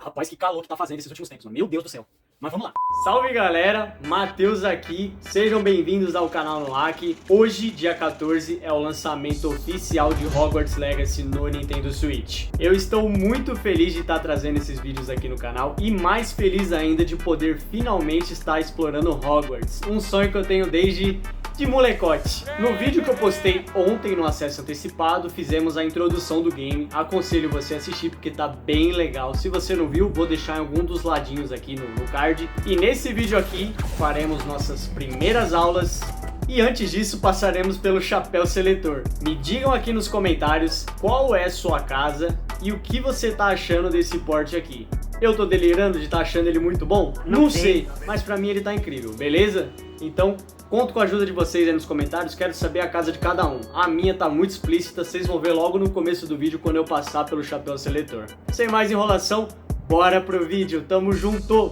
Rapaz, que calor que tá fazendo esses últimos tempos, mano. Meu Deus do céu. Mas vamos lá. Salve galera, Matheus aqui, sejam bem-vindos ao canal Noaki. Hoje, dia 14, é o lançamento oficial de Hogwarts Legacy no Nintendo Switch. Eu estou muito feliz de estar trazendo esses vídeos aqui no canal e mais feliz ainda de poder finalmente estar explorando Hogwarts, um sonho que eu tenho desde de molecote. No vídeo que eu postei ontem no acesso antecipado, fizemos a introdução do game. Aconselho você a assistir porque tá bem legal. Se você não viu, vou deixar em algum dos ladinhos aqui no card. E nesse vídeo aqui, faremos nossas primeiras aulas. E antes disso, passaremos pelo chapéu seletor. Me digam aqui nos comentários qual é sua casa e o que você tá achando desse porte aqui. Eu tô delirando de estar achando ele muito bom? Não sei, mas pra mim ele tá incrível, beleza? Então, conto com a ajuda de vocês aí nos comentários, quero saber a casa de cada um. A minha tá muito explícita, vocês vão ver logo no começo do vídeo quando eu passar pelo chapéu seletor. Sem mais enrolação, bora pro vídeo, tamo junto!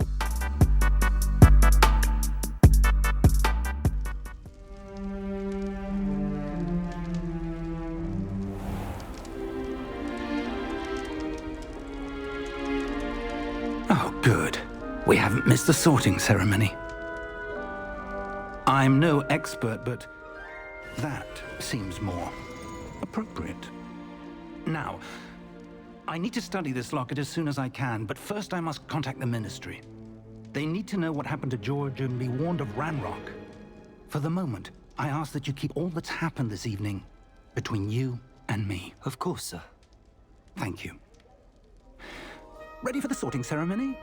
Oh, good. We haven't missed the sorting ceremony. I'm no expert, but that seems more appropriate. Now, I need to study this locket as soon as I can, but first I must contact the Ministry. They need to know what happened to George and be warned of Ranrock. For the moment, I ask that you keep all that's happened this evening between you and me. Of course, sir. Thank you. Ready for the sorting ceremony?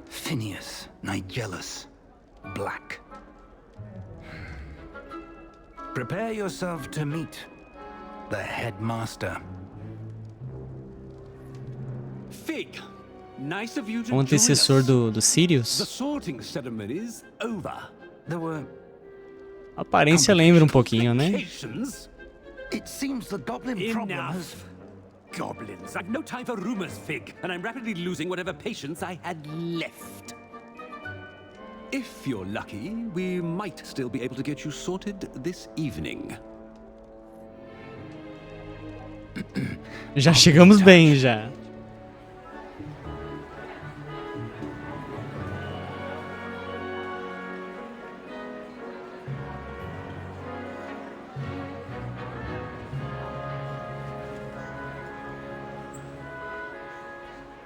Phineas, Nigellus, Black. Prepare yourself to meet the headmaster. Fig, nice of you to O antecessor do The Sirius. sorting ceremony's over. There were... A aparência lembra um pouquinho, né? Complications? It seems the goblin problem has... Enough. Goblins. I've no time for rumors, Fig, and I'm rapidly losing whatever patience I had left. If you're lucky, we might still be able to get you sorted this evening. Já chegamos bem, já.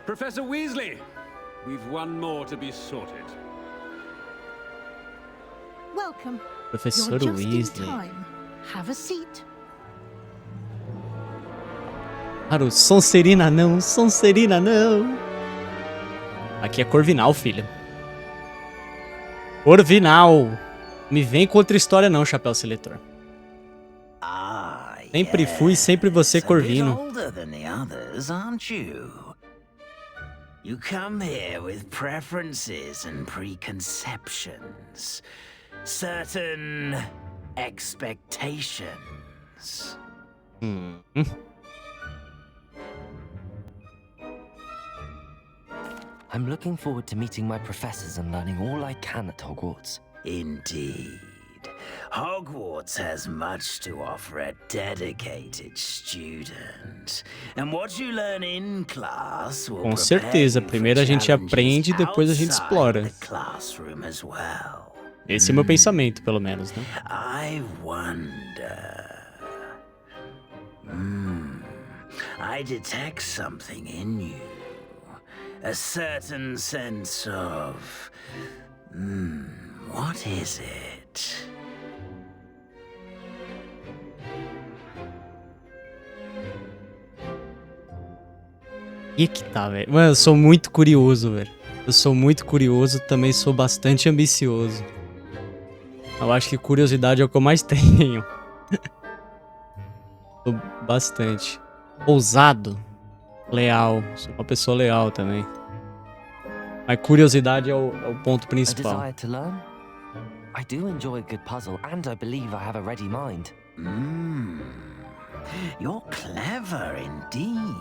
Professor Weasley, we've one more to be sorted. Welcome. Professor You're just in Weasley. time. Have a seat. Claro, Sonserina não, Sonserina não. Aqui é Corvinal, filho. Corvinal. Me vem com outra história não, chapéu seletor. Sempre fui, sempre você, Corvino. Older than the others, aren't you? You come here with preferences and preconceptions, certain expectations. I'm looking forward to meeting my professors and learning all I can at Hogwarts. Indeed. Hogwarts has much to offer a dedicated student. And what you learn in class will Com prepare certeza, you for primeiro a gente aprende e challenges depois a gente outside explora. the classroom as well. Esse é meu pensamento, pelo menos, né? I wonder. I detect something in you. A certain sense of... what is it? E que tá, velho. Mano, eu sou muito curioso, velho. Eu sou muito curioso, também sou bastante ambicioso. Eu acho que curiosidade é o que eu mais tenho. Sou bastante. Ousado. Leal. Sou uma pessoa leal também. Mas curiosidade é o ponto A principal. desire to learn? I do enjoy a good puzzle, and I believe I have a ready mind. You're clever indeed.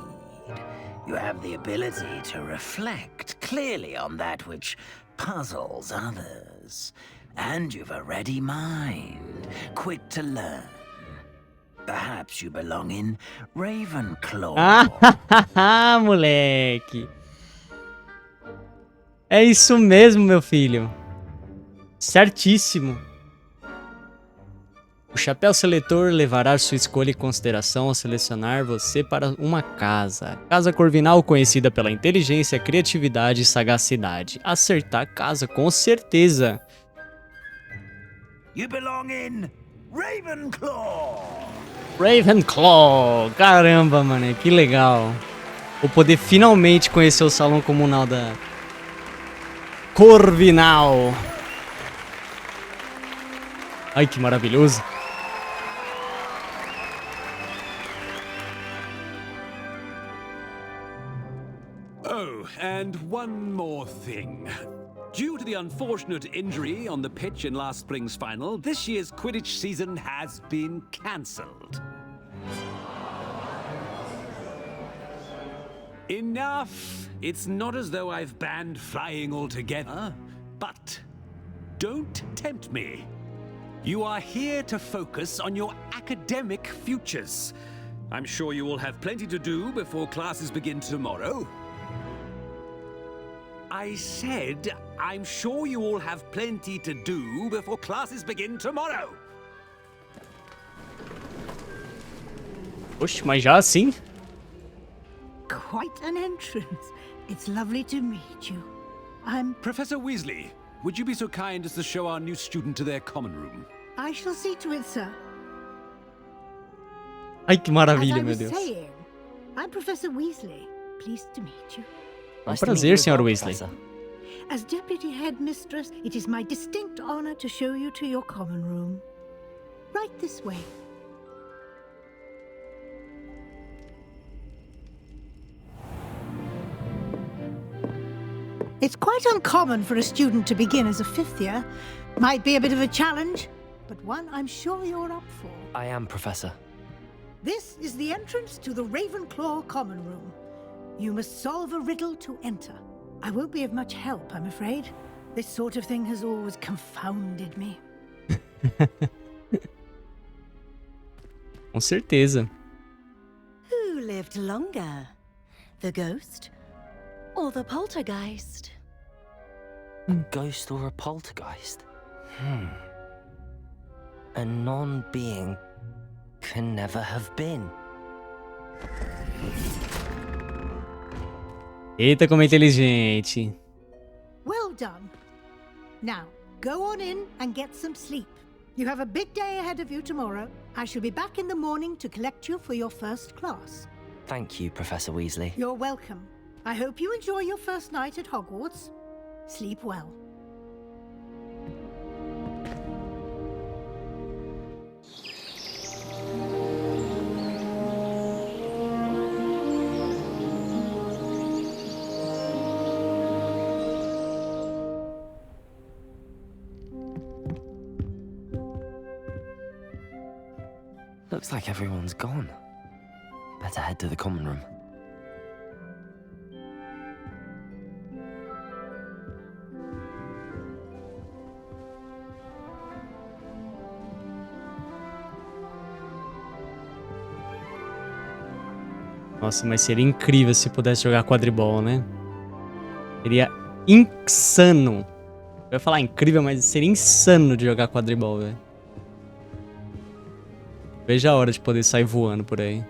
You have the ability to reflect clearly on that which puzzles others. And you've a ready mind, quick to learn. Perhaps you belong in Ravenclaw. Ah, moleque. É isso mesmo, meu filho. Certíssimo. O chapéu seletor levará sua escolha em consideração ao selecionar você para uma casa. Casa corvinal conhecida pela inteligência, criatividade e sagacidade. Acertar casa, com certeza. You belong in Ravenclaw. Ravenclaw. Caramba, mano, que legal. Vou poder finalmente conhecer o salão comunal da Corvinal. Ai, que maravilhoso. Oh, and one more thing. Due to the unfortunate injury on the pitch in last spring's final, this year's Quidditch season has been cancelled. Enough! It's not as though I've banned flying altogether, but don't tempt me. You are here to focus on your academic futures. I'm sure you will have plenty to do before classes begin tomorrow. I said, I'm sure you all have plenty to do before classes begin tomorrow. Oxe, mas já assim? Quite an entrance. It's lovely to meet you. I'm... Professor Weasley, would you be so kind as to show our new student to their common room? I shall see to it, sir. Ai, que maravilha, As I meu was Deus. saying, I'm Professor Weasley. Pleased to meet you. É um Nice to meet prazer, you as Sr. well, Weasley. Professor. As Deputy Headmistress, it is my distinct honor to show you to your common room. Right this way. It's quite uncommon for a student to begin as a fifth year. Might be a bit of a challenge, but one I'm sure you're up for. I am, Professor. This is the entrance to the Ravenclaw common room. You must solve a riddle to enter. I won't be of much help, I'm afraid. This sort of thing has always confounded me. Com certeza. Who lived longer? The ghost or the poltergeist? A ghost or a poltergeist? A non-being can never have been. Eita, como é inteligente. Well done. Now, go on in and get some sleep. You have a big day ahead of you tomorrow. I shall be back in the morning to collect you for your first class. Thank you, Professor Weasley. You're welcome. I hope you enjoy your first night at Hogwarts. Sleep well. Looks like everyone's gone. Better head to the common room. Nossa, mas seria incrível se pudesse jogar quadribol, né? Seria insano. Eu ia falar incrível, mas seria insano de jogar quadribol, velho. Veja a hora de poder sair voando por aí.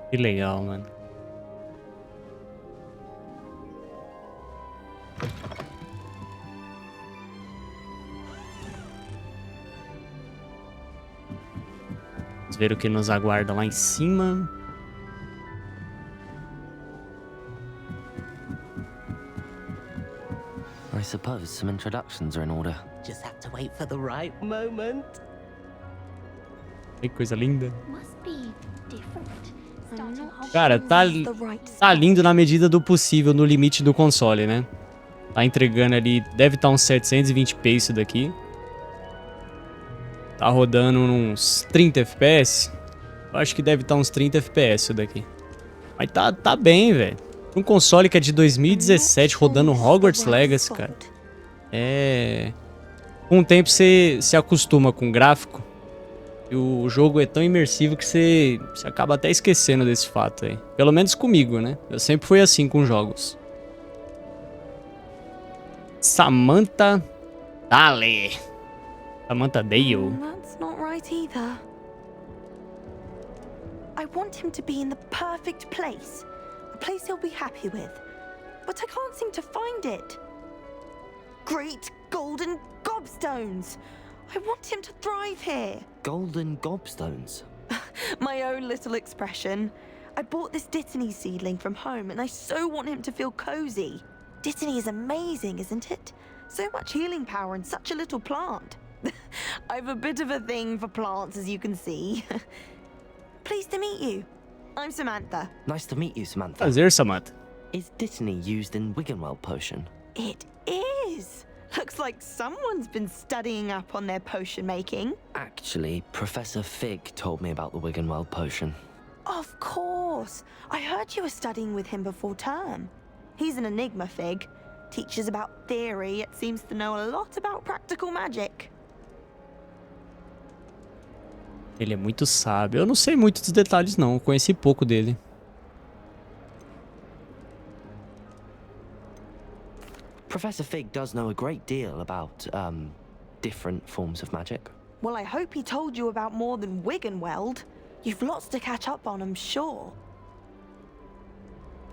Que legal, mano. Vamos ver o que nos aguarda lá em cima. I suppose some introductions are in order. Just have to wait for the right moment. Que coisa linda. Must be different. Starting Cara, tá lindo na medida do possível, no limite do console, né? Tá entregando ali, deve estar uns 720p isso daqui. Tá rodando uns 30 FPS. Eu acho que deve estar uns 30 FPS isso daqui. Mas tá bem, velho. Um console que é de 2017 rodando Hogwarts Legacy, cara. Com o tempo você se acostuma com o gráfico. E o jogo é tão imersivo que você acaba até esquecendo desse fato aí. Pelo menos comigo, né? Eu sempre fui assim com jogos. Samantha Dale. Samantha Dale. That's not right either. I want him to be in the perfect place. A place he'll be happy with. But I can't seem to find it. Great golden gobstones! I want him to thrive here. Golden gobstones? My own little expression. I bought this Dittany seedling from home and I so want him to feel cozy. Dittany is amazing, isn't it? So much healing power in such a little plant. I've a bit of a thing for plants, as you can see. Pleased to meet you. I'm Samantha. Nice to meet you, Samantha. Prazer, Samantha. Is Dittany used in Wiggenweld potion? It is. Looks like someone's been studying up on their potion making. Actually, Professor Fig told me about the Wiggenweld potion. Of course. I heard you were studying with him before term. He's an enigma, Fig. Teaches about theory, yet seems to know a lot about practical magic. Ele é muito sábio. Eu não sei muito dos detalhes, não. Eu conheci pouco dele. Professor Fig does know a great deal about, different forms of magic. Well, I hope he told you about more than Wiggenweld. You've lots to catch up on, I'm sure.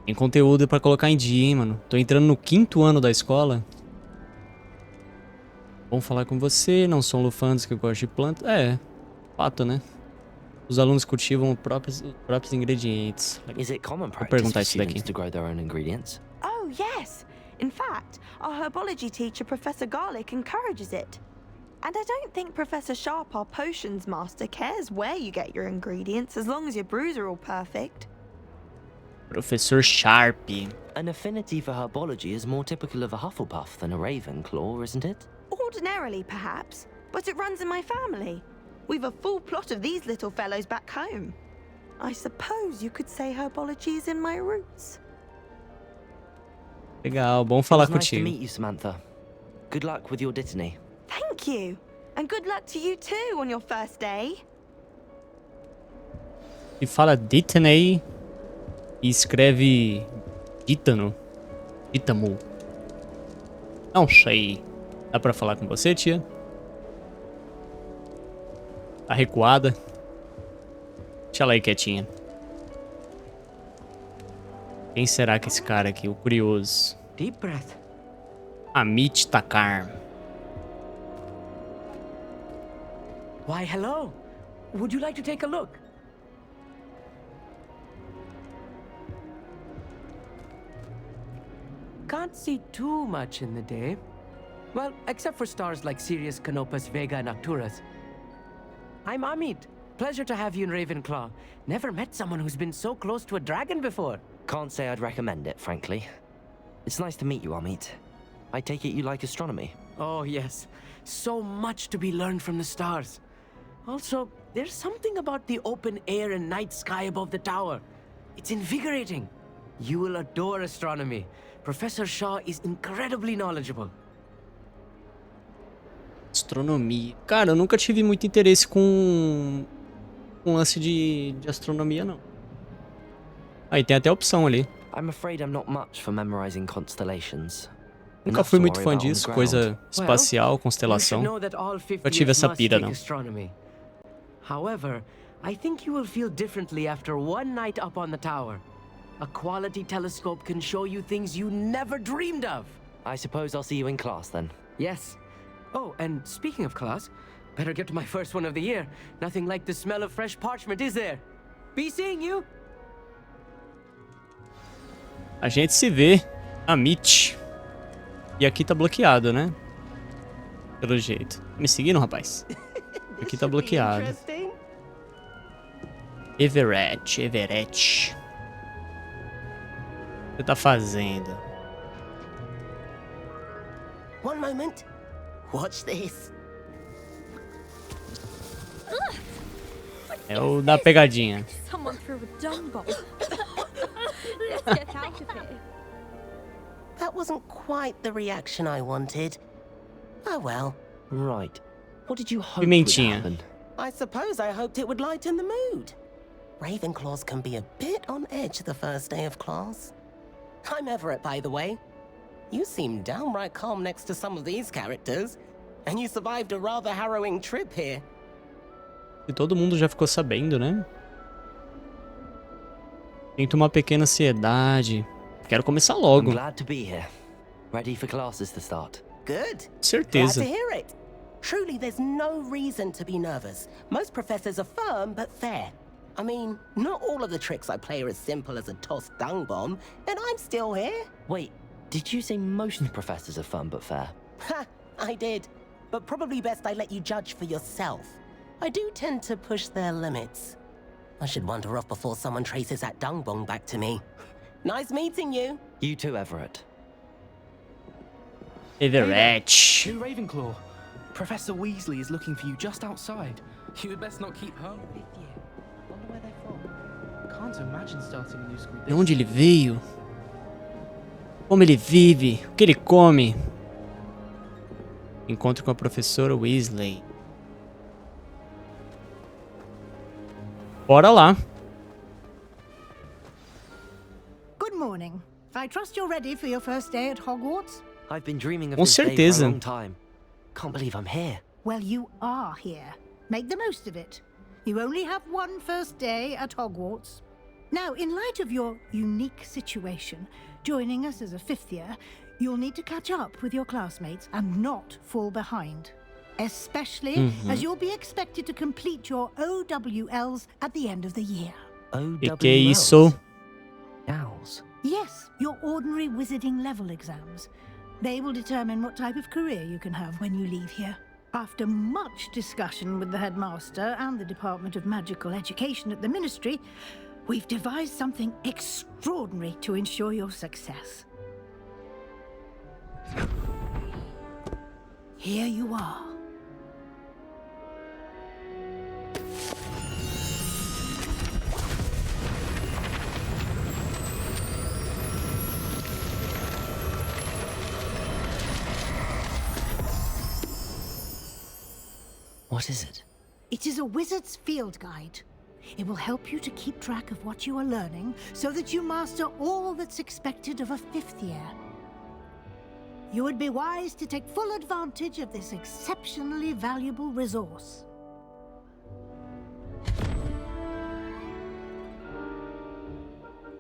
Tem conteúdo pra colocar em dia, hein, mano. Tô entrando no 5º ano da escola. Bom falar com você. Não são lufandos que eu gosto de plantas. É, fato, né? Os alunos cultivam os próprios ingredientes. Is it common Vou practice perguntar for isso daqui. students to grow their own ingredients? Oh, yes. In fact, our herbology teacher, Professor Garlic, encourages it. And I don't think Professor Sharp, our potions master, cares where you get your ingredients as long as your brews are all perfect. Professor Sharp. An affinity for herbology is more typical of a Hufflepuff than a Ravenclaw, isn't it? Ordinarily, perhaps, but it runs in my family. We've a full plot of these little fellows back home. I suppose you could say herbology is in my roots. Legal, bom falar Nice to contigo. meet you, Samantha. Good luck with your Dittany. Thank you. And good luck to you too on your first day. E fala Dittany e escreve Dítano. Dítamo. Não sei. Dá pra falar com você, tia? Tá recuada. Deixa ela aí quietinha. Quem será que esse cara aqui? O curioso. Deep breath. Amit Takar. Why, hello. Would you like to take a look? Can't see too much in the day. Well, except for stars like Sirius, Canopus, Vega, and Arcturus. I'm Amit. Pleasure to have you in Ravenclaw. Never met someone who's been so close to a dragon before. Can't say I'd recommend it, frankly. It's nice to meet you, Amit. I take it you like astronomy. Oh, yes. So much to be learned from the stars. Also, there's something about the open air and night sky above the tower. It's invigorating. You will adore astronomy. Professor Shaw is incredibly knowledgeable. Astronomia. Cara, eu nunca tive muito interesse com lance de astronomia, não. Aí tem até a opção ali. I'm afraid I'm not much for memorizing constellations. Nunca fui muito fã disso, coisa espacial, constelação. Eu tive essa pira, não. However, I think you will feel differently after one night up on the tower. A quality telescope can show you things you never dreamed of. I suppose I'll see you in class then. Yes. Oh, and speaking of class, better get to my first one of the year. Nothing like the smell of fresh parchment, is there? Be seeing you. A gente se vê, Amit. E aqui tá bloqueado, né? Pelo jeito. Me seguindo, rapaz? Aqui tá bloqueado. Everett. O que você tá fazendo? One moment. Watch this. É o da pegadinha. Someone threw a dung bomb. Let's get out of here. That wasn't quite the reaction I wanted. Oh well. Right. What did you hope would Pimentinha. happen? I suppose I hoped it would lighten the mood. Ravenclaws can be a bit on edge the first day of class. I'm Everett, by the way. You seem downright calm next to some of these characters, and you survived a rather harrowing trip here. E todo mundo já ficou sabendo, né? Sinto uma pequena ansiedade. Quero começar I'm logo. glad to be here. Ready for classes to start. Good. Certeza. Glad to hear it. Truly, there's no reason to be nervous. Most professors are firm but fair. I mean, not all of the tricks I play are as simple as a tossed dung bomb, and I'm still here. Wait, did you say most professors are fun but fair? Ha, I did. But probably best I let you judge for yourself. I do tend to push their limits. I should wander off before someone traces that dung bomb back to me. Nice meeting you. You too, Everett. Everett. New Ravenclaw. Professor Weasley is looking for you just outside. You had best not keep home. Wonder where they're from. Can't imagine starting a new school. De onde ele veio? Como ele vive? O que ele come? Encontro com a professora Weasley. Bora lá. Good morning. I trust you're ready for your first day at Hogwarts? I've been dreaming of Com this day for a certeza. long time. Can't believe I'm here. Well, you are here. Make the most of it. You only have one first day at Hogwarts. Now, in light of your unique situation, joining us as a fifth year, you'll need to catch up with your classmates and not fall behind. Especially as you'll be expected to complete your OWLs at the end of the year. E que é isso? Owls. Yes, your ordinary wizarding level exams. They will determine what type of career you can have when you leave here. After much discussion with the headmaster and the Department of Magical Education at the Ministry, we've devised something extraordinary to ensure your success. Here you are. What is it? It is a wizard's field guide. It will help you to keep track of what you are learning so that you master all that's expected of a fifth year. You would be wise to take full advantage of this exceptionally valuable resource.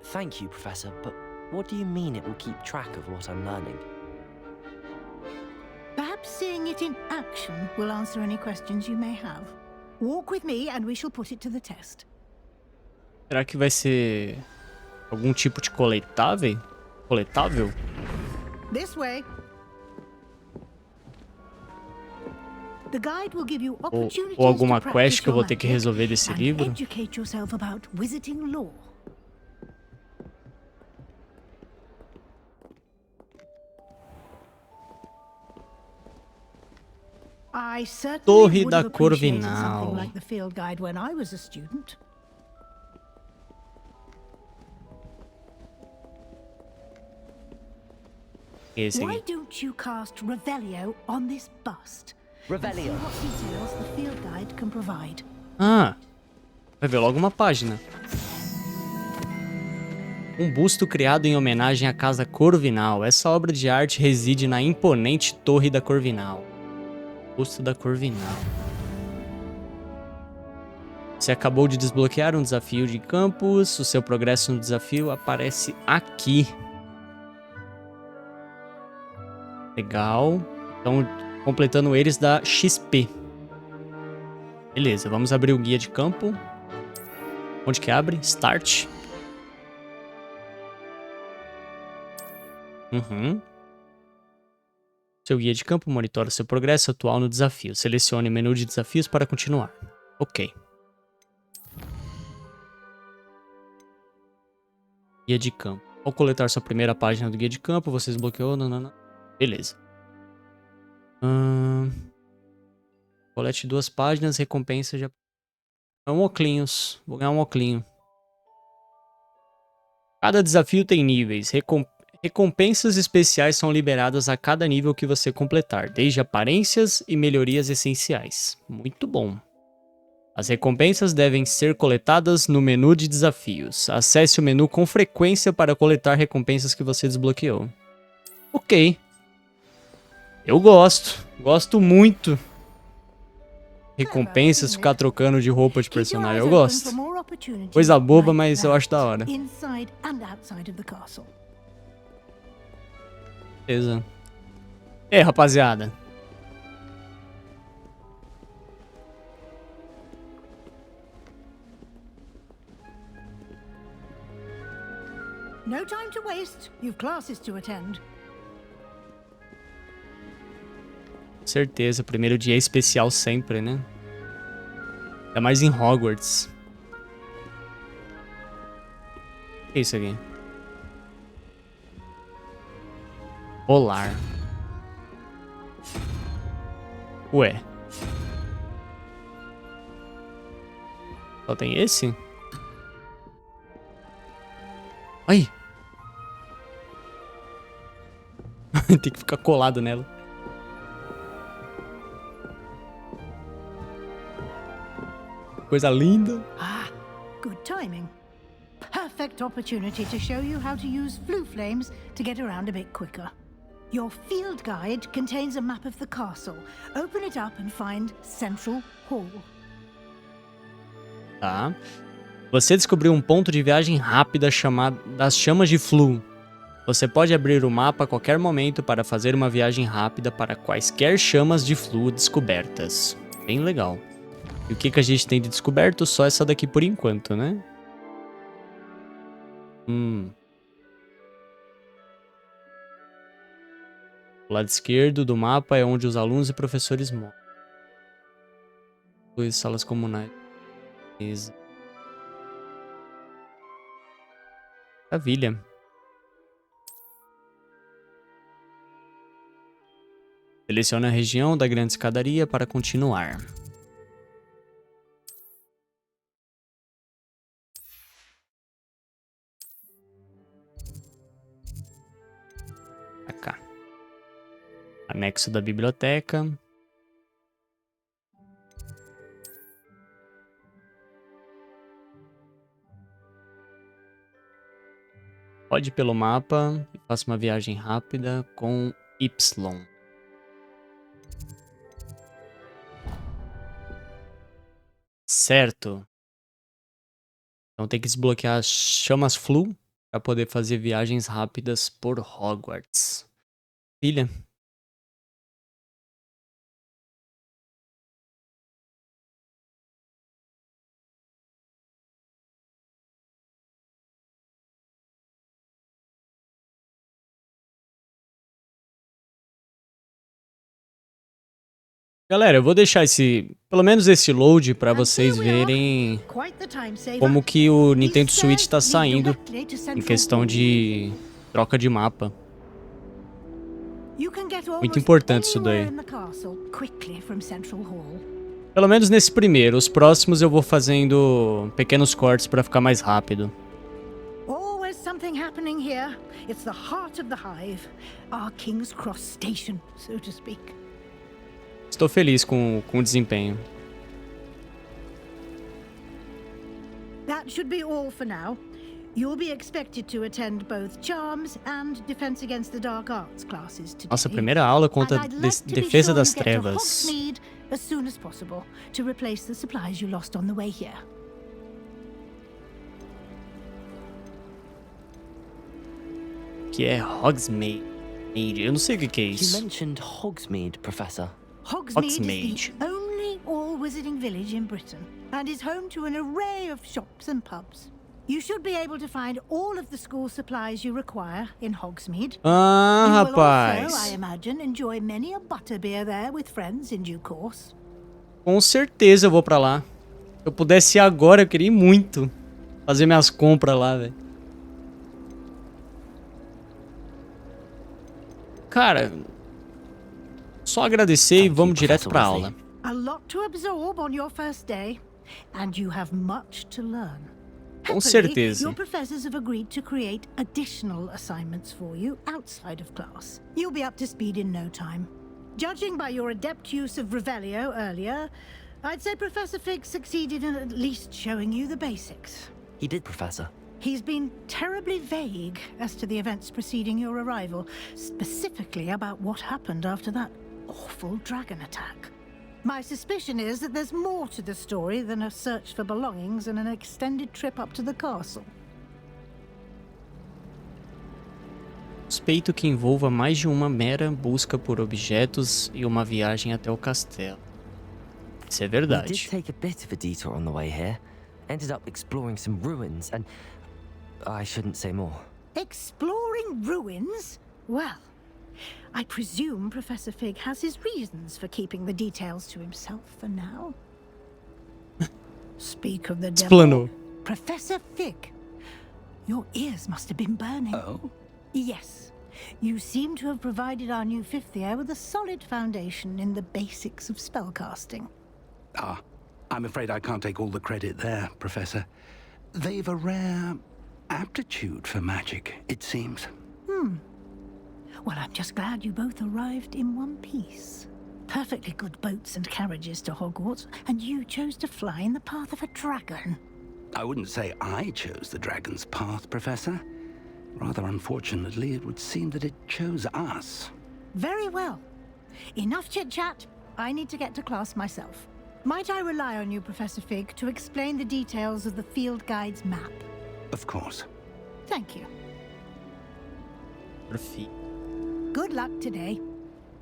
Thank you, Professor, but what do you mean it will keep track of what I'm learning? Perhaps seeing it in action will answer any questions you may have. Walk with me and we shall put it to the test. Será que vai ser algum tipo de coletável? Coletável? This way. The guide will give you opportunities Ou alguma to quest practice que eu your vou ter que magic resolver desse and livro? educate yourself about wizarding lore. I certainly Torre would da have appreciated Corvinal. something like the field guide when I was a student. Esse Why aqui. don't you cast Revelio on this bust? Revelio. And see what details the field guide can provide. Ah, vai ver logo uma página. Um busto criado em homenagem à Casa Corvinal. Essa obra de arte reside na imponente Torre da Corvinal. Busto da Corvinal. Você acabou de desbloquear um desafio de campus. O seu progresso no desafio aparece aqui. Legal. Então, completando eles dá XP. Beleza, vamos abrir o guia de campo. Onde que abre? Start. Seu guia de campo monitora seu progresso atual no desafio. Selecione o menu de desafios para continuar. Ok. Guia de campo. Ao coletar sua primeira página do guia de campo, você desbloqueou... Beleza. Colete 2 páginas, recompensa já... É um oclinhos. Vou ganhar um oclinho. Cada desafio tem níveis. Recompensas especiais são liberadas a cada nível que você completar, desde aparências e melhorias essenciais. Muito bom. As recompensas devem ser coletadas no menu de desafios. Acesse o menu com frequência para coletar recompensas que você desbloqueou. Ok. Eu gosto. Gosto muito. Recompensas, ficar trocando de roupa de personagem. Eu gosto. Coisa boba, mas eu acho da hora. Beleza. E aí, rapaziada? No time to waste. You've classes to attend. Certeza, primeiro dia é especial sempre, né? Ainda mais em Hogwarts. O que é isso aqui? Polar. Ué. Só tem esse? Ai! Tem que ficar colado nela. Coisa linda. Ah, good timing. Perfect opportunity to show you how to use flue flames to get around a bit quicker. Your field guide contains a map of the castle. Open it up and find Central Hall. Tá. Você descobriu um ponto de viagem rápida chamado das chamas de flue. Você pode abrir o mapa a qualquer momento para fazer uma viagem rápida para quaisquer chamas de flue descobertas. Bem legal. E o que a gente tem de descoberto? Só essa daqui por enquanto, né? O lado esquerdo do mapa é onde os alunos e professores moram. 2 salas comunais. Maravilha. Selecione a região da grande escadaria para continuar. Cá. Anexo da biblioteca. Rode pelo mapa e faça uma viagem rápida com Y. Certo. Então tem que desbloquear as chamas flue para poder fazer viagens rápidas por Hogwarts. Filha. Galera, eu vou deixar pelo menos esse load para vocês verem como que o Nintendo Switch está saindo em questão de troca de mapa. Muito importante isso daí. Pelo menos nesse primeiro. Os próximos eu vou fazendo pequenos cortes para ficar mais rápido. Always something happening here. It's the heart of the hive, our King's Cross station, so to speak. Estou feliz com o desempenho. That should be all for now. You'll be expected to attend both Charms and Defense Against the Dark Arts classes today. Nossa, primeira aula contra defesa das trevas. As soon as possible to replace the supplies you lost on the way here. Que é Hogsmeade? Eu não sei o que é isso. You mentioned Hogsmeade, Professor. Hogsmeade is the only all-wizarding village in Britain and is home to an array of shops and pubs. You should be able to find all of the school supplies you require in Hogsmeade. Ah, you rapaz. will also, I imagine, enjoy many a butterbeer there with friends in due course. Com certeza eu vou pra lá. Se eu pudesse ir agora, eu queria ir muito fazer minhas compras lá, velho. Cara, Só agradecer e vamos direto pra aula. A lot to absorb on your first day, and you have much to learn. Com certeza. Your professors have agreed to create additional assignments for you outside of class. You'll be up to speed in no time. Judging by your adept use of Revelio earlier, I'd say Professor Fig succeeded in at least showing you the basics. He did, Professor. He's been terribly vague as to the events preceding your arrival, specifically about what happened after that awful dragon attack. My suspicion is that there's more to the story than a search for belongings and an extended trip up to the castle. Suspeito que envolva mais de uma mera busca por objetos e uma viagem até o castelo. Isso é We verdade. did take a bit of a detour on the way here. Ended up exploring some ruins and... I shouldn't say more. Exploring ruins? Well, I presume Professor Fig has his reasons for keeping the details to himself for now. Speak of the devil. Explanou. Professor Fig, your ears must have been burning. Oh? Yes. You seem to have provided our new fifth year with a solid foundation in the basics of spellcasting. Ah, I'm afraid I can't take all the credit there, Professor. They've a rare aptitude for magic, it seems. Well, I'm just glad you both arrived in one piece. Perfectly good boats and carriages to Hogwarts, and you chose to fly in the path of a dragon. I wouldn't say I chose the dragon's path, Professor. Rather unfortunately, it would seem that it chose us. Very well. Enough chit-chat. I need to get to class myself. Might I rely on you, Professor Fig, to explain the details of the field guide's map? Of course. Thank you. Perfeito. Good luck today.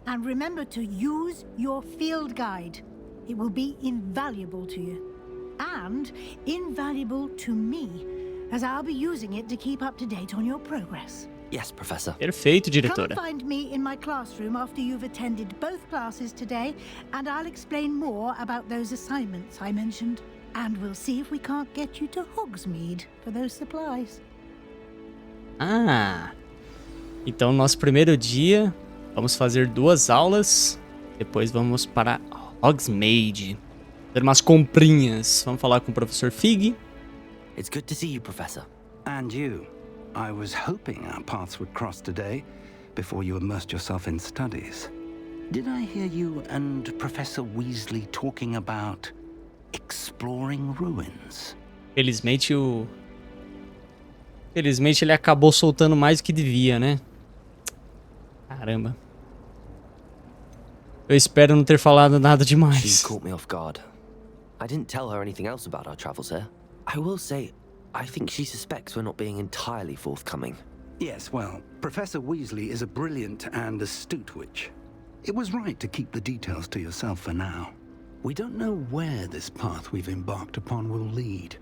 And remember to use your field guide. It will be invaluable to you. And invaluable to me, as I'll be using it to keep up to date on your progress. Yes, Professor. Perfeito, Come diretora. find me in my classroom after you've attended both classes today, and I'll explain more about those assignments I mentioned. And we'll see if we can't get you to Hogsmeade for those supplies. Ah. Então, nosso primeiro dia, vamos fazer 2 aulas. Depois vamos para Hogsmeade. Fazer umas comprinhas. Vamos falar com o professor Fig. It's good to see you, Professor. And you. I was hoping our paths would cross today, before you immersed yourself in studies. Did I hear you and Professor Weasley talking about exploring ruins? Felizmente ele acabou soltando mais do que devia, né? Caramba. Eu espero não ter falado nada She demais. caught me off guard. I didn't tell her anything else about our travels here. I will say, I think she suspects we're not being entirely forthcoming. Yes, well, Professor Weasley is a brilliant and astute witch. It was right to keep the details to yourself for now. We don't know where this path we've embarked upon will lead.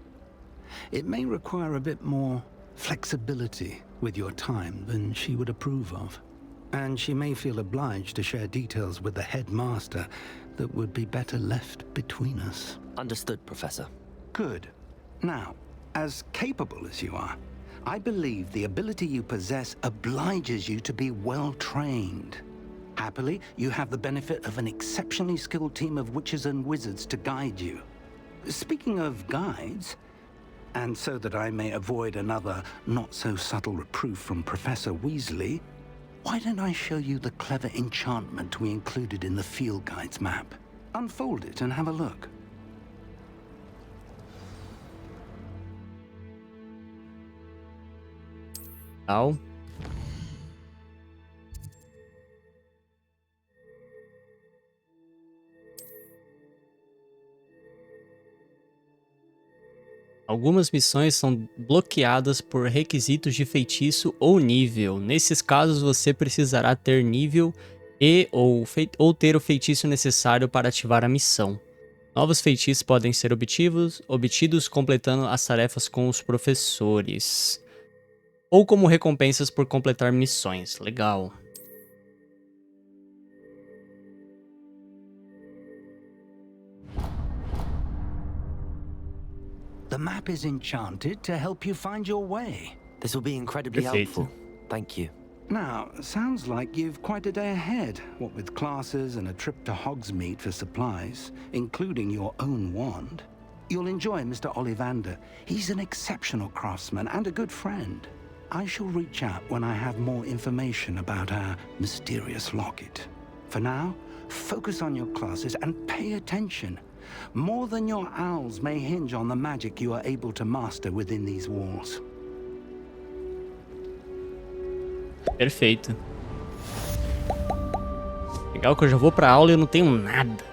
It may require a bit more flexibility with your time than she would approve of. And she may feel obliged to share details with the headmaster that would be better left between us. Understood, Professor. Good. Now, as capable as you are, I believe the ability you possess obliges you to be well trained. Happily, you have the benefit of an exceptionally skilled team of witches and wizards to guide you. Speaking of guides, and so that I may avoid another not-so-subtle reproof from Professor Weasley, why don't I show you the clever enchantment we included in the field guide's map? Unfold it and have a look. Tal. Algumas missões são bloqueadas por requisitos de feitiço ou nível. Nesses casos, você precisará ter nível ou ter o feitiço necessário para ativar a missão. Novos feitiços podem ser obtidos completando as tarefas com os professores. Ou como recompensas por completar missões. Legal. The map is enchanted to help you find your way. This will be incredibly helpful. Thank you. Now, sounds like you've quite a day ahead, what with classes and a trip to Hogsmeade for supplies, including your own wand. You'll enjoy Mr. Ollivander. He's an exceptional craftsman and a good friend. I shall reach out when I have more information about our mysterious locket. For now, focus on your classes and pay attention. More than your owls may hinge on the magic you are able to master within these walls. Perfeito. Legal que eu já vou pra aula e eu não tenho nada.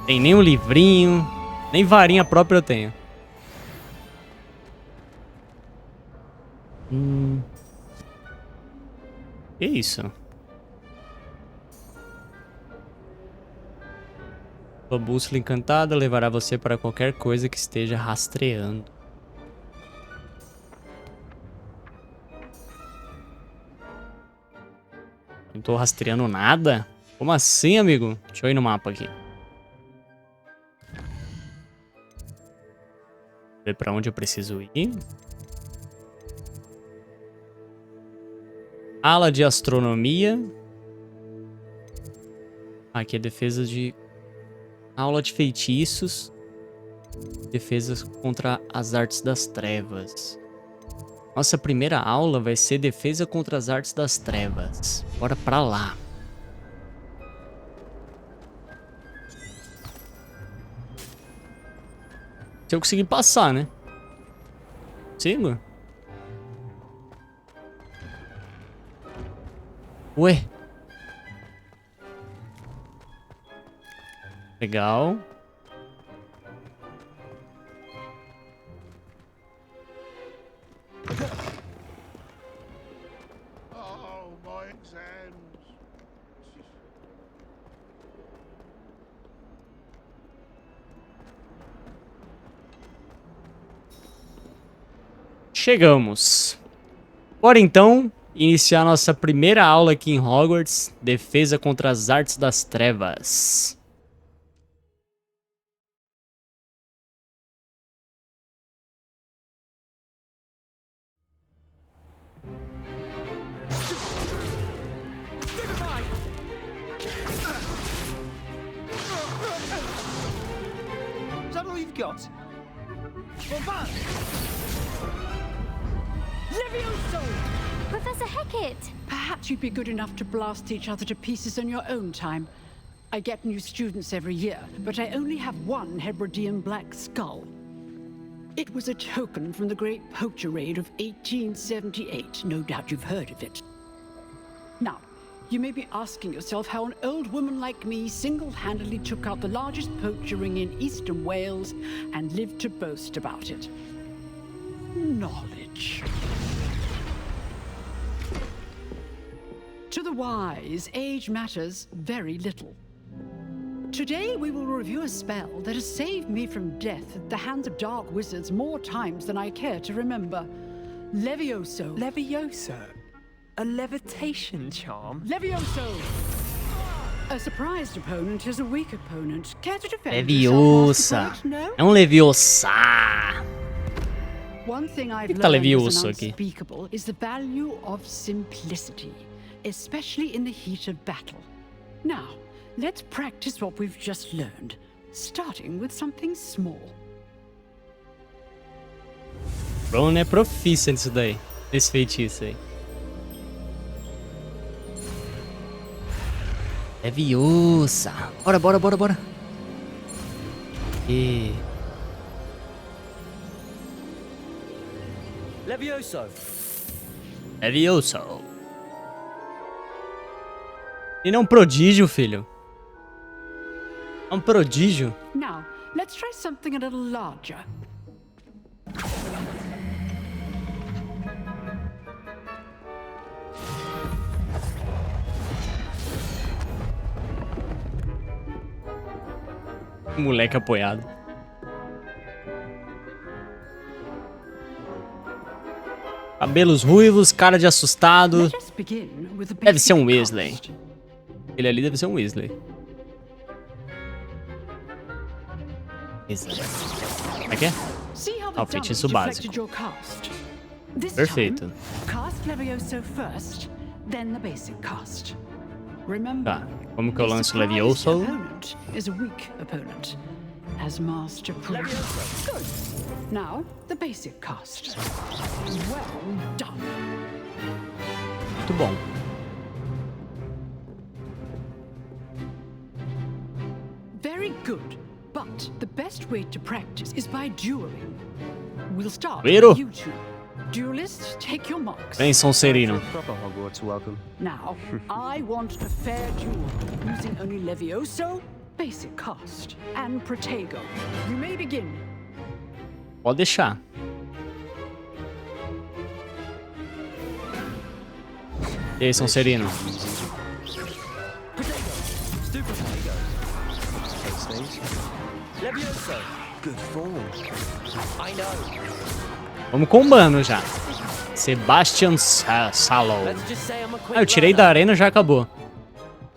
Tem nem um livrinho, nem varinha própria eu tenho. Que isso? Sua bússola encantada levará você para qualquer coisa que esteja rastreando. Não tô rastreando nada? Como assim, amigo? Deixa eu ir no mapa aqui. Ver pra onde eu preciso ir. Ala de astronomia. Aqui é defesa de... Aula de feitiços. Defesas contra as artes das trevas. Nossa primeira aula vai ser defesa contra as artes das trevas. Bora pra lá. Se eu conseguir passar, né? Consigo? Ué. Legal. Chegamos. Bora então iniciar nossa primeira aula aqui em Hogwarts, defesa contra as artes das trevas. Is that all you've got? Levioso! Professor Hecat! Perhaps you'd be good enough to blast each other to pieces in your own time. I get new students every year, but I only have one Hebridean black skull. It was a token from the Great Poacher Raid of 1878. No doubt you've heard of it. Now, you may be asking yourself how an old woman like me single-handedly took out the largest poacher ring in eastern Wales and lived to boast about it. Knowledge. To the wise, age matters very little. Today we will review a spell that has saved me from death at the hands of dark wizards more times than I care to remember. Levioso. Levioso? A levitation charm? Levioso! A surprised opponent is a weak opponent. Care to defend Leviosa. No? É um Leviosa. One thing I've Tá learned is Levioso aqui. unspeakable is the value of simplicity, especially in the heat of battle. Now, let's practice what we've just learned, starting with something small. Ron é profissa nisso daí, nesse feitiço aí. Leviosa. Bora, bora, bora, bora. E... Levioso. Levioso. Ele é um prodígio, filho. É um prodígio. Now, let's try something a little larger. Moleque apoiado. Cabelos ruivos, cara de assustado. Deve ser um Weasley. Ele ali deve ser um Weasley. Exato. Como é que é? Ah, o feitiço básico. Perfeito. Cast Levioso first, then the basic cast. Remember, Tá, como que eu the lanço surprised Levioso? opponent is a weak opponent, as master proof. Good. Now, the basic cast. Well done. Muito bom. Very good. But the best way to practice is by dueling. We'll start Pero. with you two. Duelists, take your marks. Vem, Sonserino. Proper Hogwarts welcome. Now, I want a fair duel, using only Levioso, basic cast, and Protego. You may begin. Pode deixar. E aí, Sonserino? Good form. I know. Vamos combando já. Sebastian Sallow. Ah, eu tirei da arena, já acabou.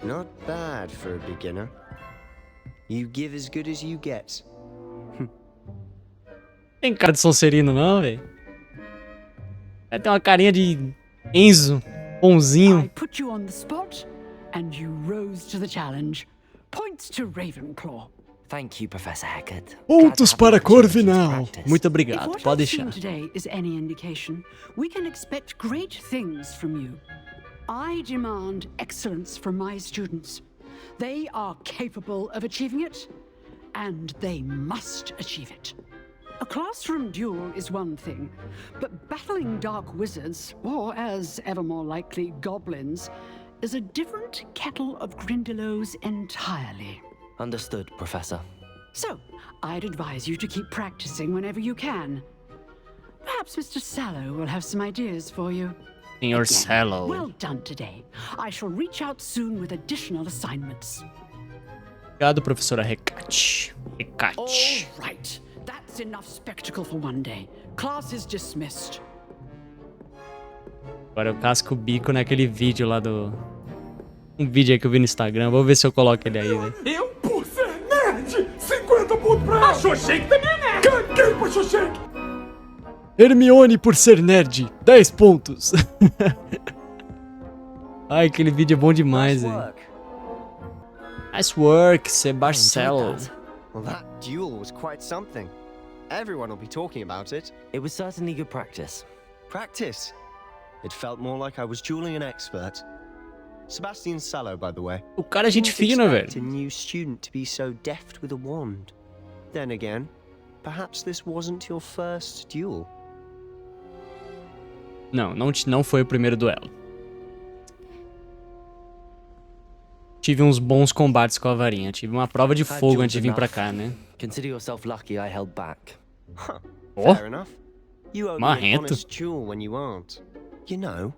Not bad for a beginner. You give as good as you get. Tem cara de Sonserino não, velho. Vai ter uma carinha de Enzo, bonzinho. I put you on the spot, and you rose to the challenge. Points to Ravenclaw. Thank you, Professor Hackett. Pontos para Corvinal. Muito obrigado, If what pode I've seen deixar. today is any indication, we can expect great things from you. I demand excellence from my students. They are capable of achieving it, and they must achieve it. A classroom duel is one thing, but battling dark wizards, or as ever more likely, goblins, is a different kettle of Grindylows entirely. Understood, Professor. So, I'd advise you to keep practicing whenever you can. Perhaps Mr. Sallow will have some ideas for you. Senhor Sallow. Well done today. I shall reach out soon with additional assignments. Obrigado, professora Hecate. Hecate. All right. That's enough spectacle for one day. Class is dismissed. Agora eu casco o bico naquele vídeo lá do... Um vídeo aí que eu vi no Instagram. Vou ver se eu coloco ele aí, velho. Eu, por ser nerd, 50 pontos pra ela. A Xoxeque também é nerd. Caguei pra Xoxeque. Hermione por ser nerd, 10 pontos. Ai, aquele vídeo é bom demais, velho. Nice work, Sebastian. Well, that duel was quite something. Everyone will be talking about it. It was certainly good practice. Practice? It felt more like I was dueling an expert. Sebastian Sallow, by the way. O cara é gente fina, velho. A new student to be so deft with a wand. Then again, perhaps this wasn't your first duel. Não foi o primeiro duelo. Tive uns bons combates com a varinha. Tive uma prova de fogo antes de vir pra cá, né? Consider yourself lucky I held back. Oh, Fair enough. You owe me an marrento. honest duel when you aren't. You know,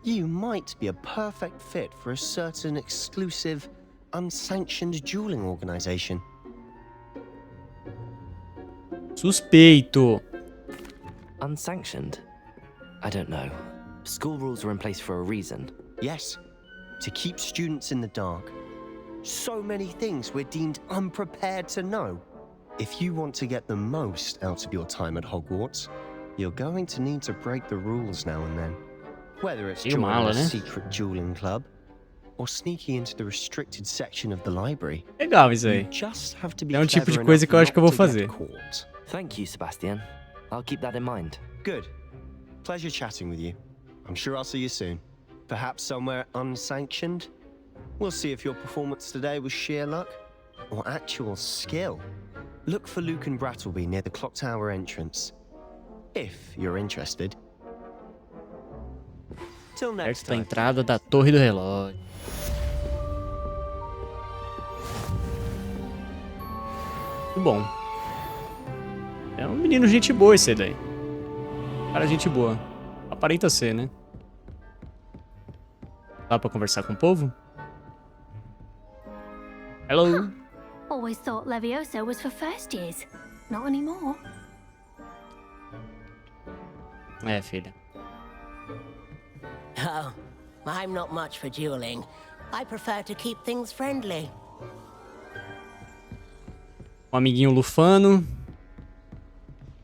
you might be a perfect fit for a certain exclusive, unsanctioned dueling organization. Suspeito. Unsanctioned? I don't know. School rules are in place for a reason. Yes, to keep students in the dark. So many things we're deemed unprepared to know. If you want to get the most out of your time at Hogwarts, you're going to need to break the rules now and then. Whether it's joining a secret dueling club, or sneaking into the restricted section of the library. Legal isso aí. É um tipo de coisa que eu acho que eu vou fazer. Thank you, Sebastian. I'll keep that in mind. Good. Pleasure chatting with you. I'm sure I'll see you soon. Perhaps somewhere unsanctioned? We'll see if your performance today was sheer luck or actual skill. Look for Luke and Brattleby near the clock tower entrance. If you're interested. Till next Perto da time. entrada da Torre do Relógio. Muito bom. É um menino gente boa esse daí. Cara, gente boa. Aparenta ser, né? Dá pra conversar com o povo? Hello. Always thought Levioso was for first years. Not anymore. É, filha. Oh, I'm not much for dueling. I prefer to keep things friendly. Um amiguinho lufano.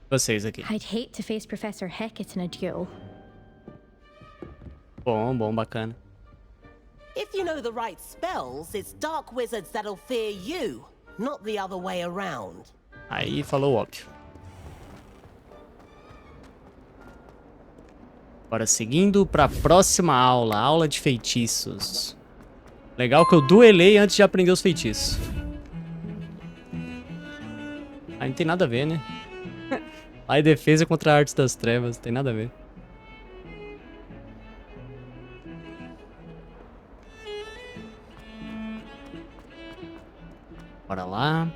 Vocês aqui. I'd hate to face Professor Hackett in a duel. Bom, bacana. If you know the right spells, it's dark wizards that'll fear you, not the other way around. Aí falou óbvio. Agora seguindo pra próxima aula, aula de feitiços. Legal que eu duelei antes de aprender os feitiços. Aí não tem nada a ver, né? Aí defesa contra artes das trevas, não tem nada a ver. Bora lá.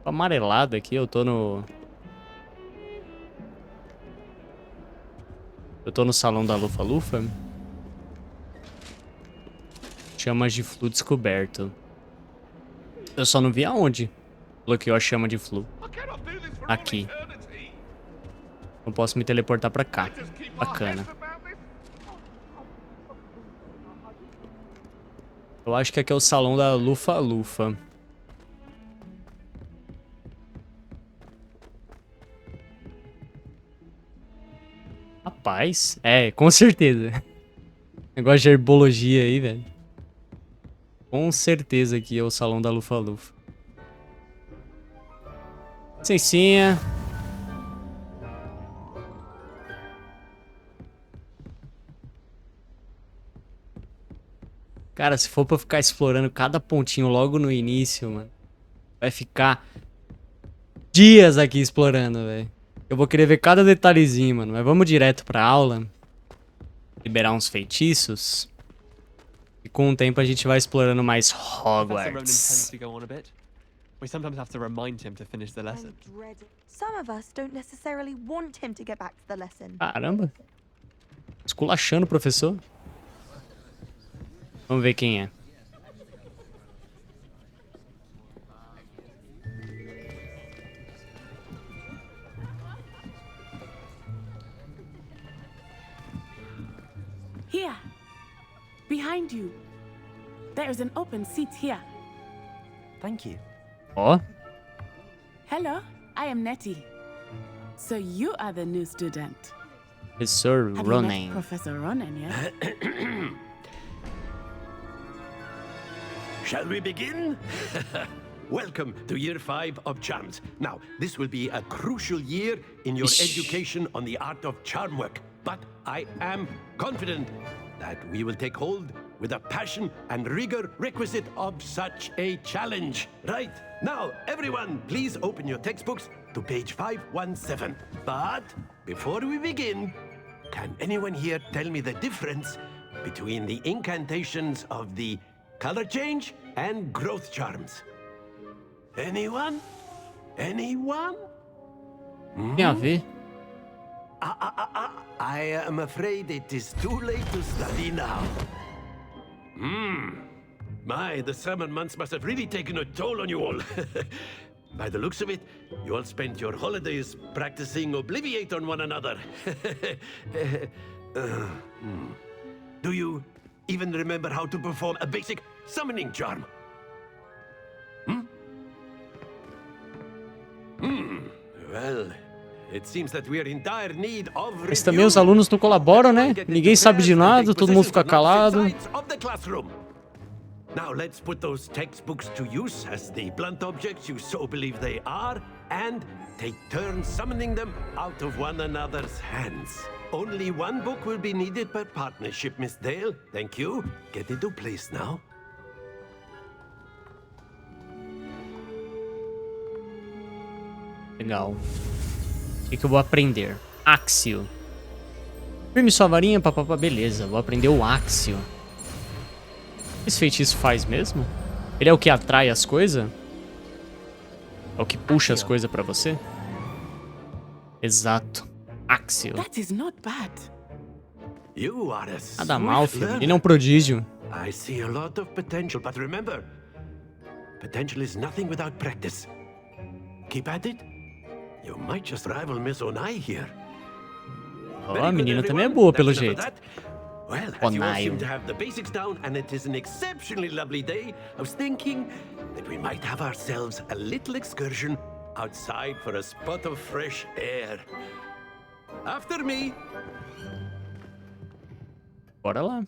Amarelado aqui, eu tô no salão da Lufa-Lufa. Chamas de flu descoberto. Eu só não vi aonde bloqueou a chama de flu. Aqui. Não posso me teleportar pra cá. Bacana. Eu acho que aqui é o salão da Lufa-Lufa. Rapaz, com certeza. Negócio de herbologia aí, velho. Com certeza aqui é o salão da Lufa-Lufa. Licencinha. Cara, se for pra ficar explorando cada pontinho logo no início, mano, vai ficar dias aqui explorando, velho. Eu vou querer ver cada detalhezinho, mano. Mas vamos direto pra aula. Liberar uns feitiços. E com o tempo a gente vai explorando mais Hogwarts. We sometimes have to remind him to finish the lesson. Some of us don't necessarily want him to get back to the lesson. Caramba. Esculachando o professor. Vamos ver quem é. Here. Behind you. There is an open seat here. Thank you. Ó. Hello, I am Nettie. So you are the new student. Professor Have you met Ronen. Professor Ronen yet? Shall we begin? Welcome to Year 5 of Charms. Now, this will be a crucial year in your education on the art of charm work. But I am confident that we will take hold with the passion and rigor requisite of such a challenge. Right, now, everyone, please open your textbooks to page 517. But before we begin, can anyone here tell me the difference between the incantations of the color change and growth charms? Anyone? Anyone? Tem a ver? I am afraid it is too late to study now. My, the summer months must have really taken a toll on you all. By the looks of it, you all spent your holidays practicing Obliviate on one another. Do you even remember how to perform a basic summoning charm? Well, it seems that we are in dire need of Mas também os alunos não colaboram, né? Ninguém sabe de nada, todo mundo fica calado. Now let's put those textbooks to use as the blunt objects you so believe they are, and take turns summoning them out of one another's hands. Only one book will be needed per partnership, Miss Dale. Thank you. Get into place now. Legal. O que eu vou aprender? Axio. Firme sua varinha, papapá. Beleza, vou aprender o Axio. O que esse feitiço faz mesmo? Ele é o que atrai as coisas? É o que puxa as coisas pra você? Exato. Axio. That is not bad. You are a Nada mal, filho. Ele é um prodígio. I see a lot of potential, but remember, potential is nothing without practice. Keep at it. You might just rival Miss Onai here. Ó, a menina também é boa, pelo jeito. Well, as you all seem to have the basics down, and it is an exceptionally lovely day, I was thinking that we might have ourselves a little excursion outside for a spot of fresh air. After me. Bora lá.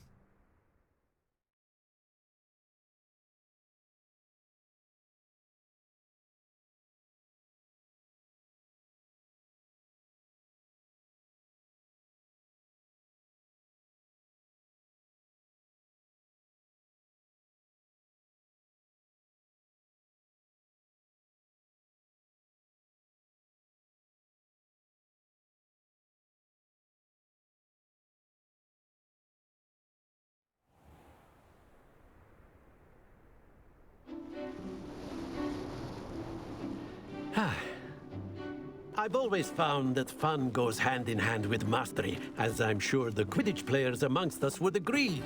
I've always found that fun goes hand in hand with mastery, as I'm sure the Quidditch players amongst us would agree.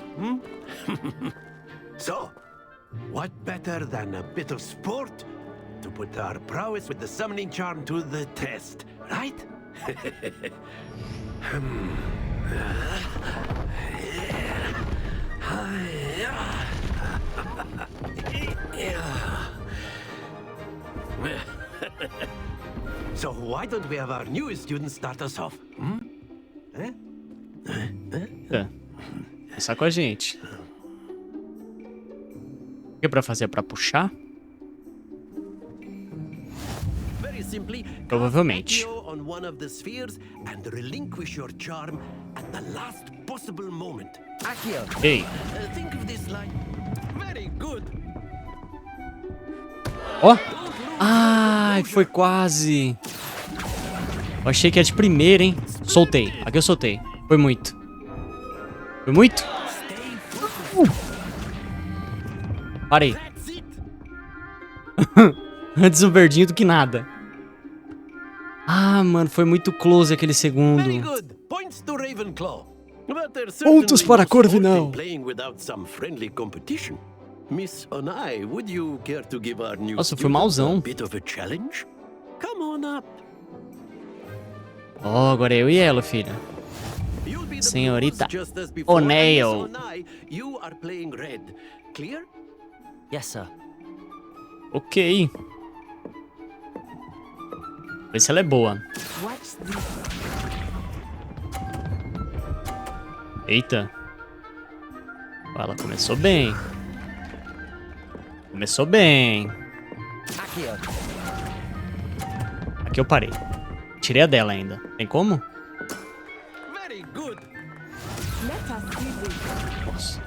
So, what better than a bit of sport to put our prowess with the summoning charm to the test, right? So why don't we have our newest student start us off? Começar com a gente. O que é pra fazer? Pra puxar? Provavelmente. On one of the spheres and relinquish your charm at the last possible moment. Ei. Think of this like very good. Ó. Ai, foi quase. Eu achei que era de primeira, hein? Soltei. Aqui eu soltei. Foi muito. Foi muito? Parei. Antes o verdinho do que nada. Ah, mano, foi muito close aquele segundo. Pontos para Corvinal. Miss Onai, would you care to give our new Nossa, foi malzão. a bit of a challenge? Come on up. Oh, agora é eu e ela, filha. Senhorita O'Neill. You are playing red. Clear? Yes, sir. Ok. Vê se ela é boa. Eita. Ela começou bem. Começou bem. Aqui eu parei. Tirei a dela ainda. Tem como? Nossa.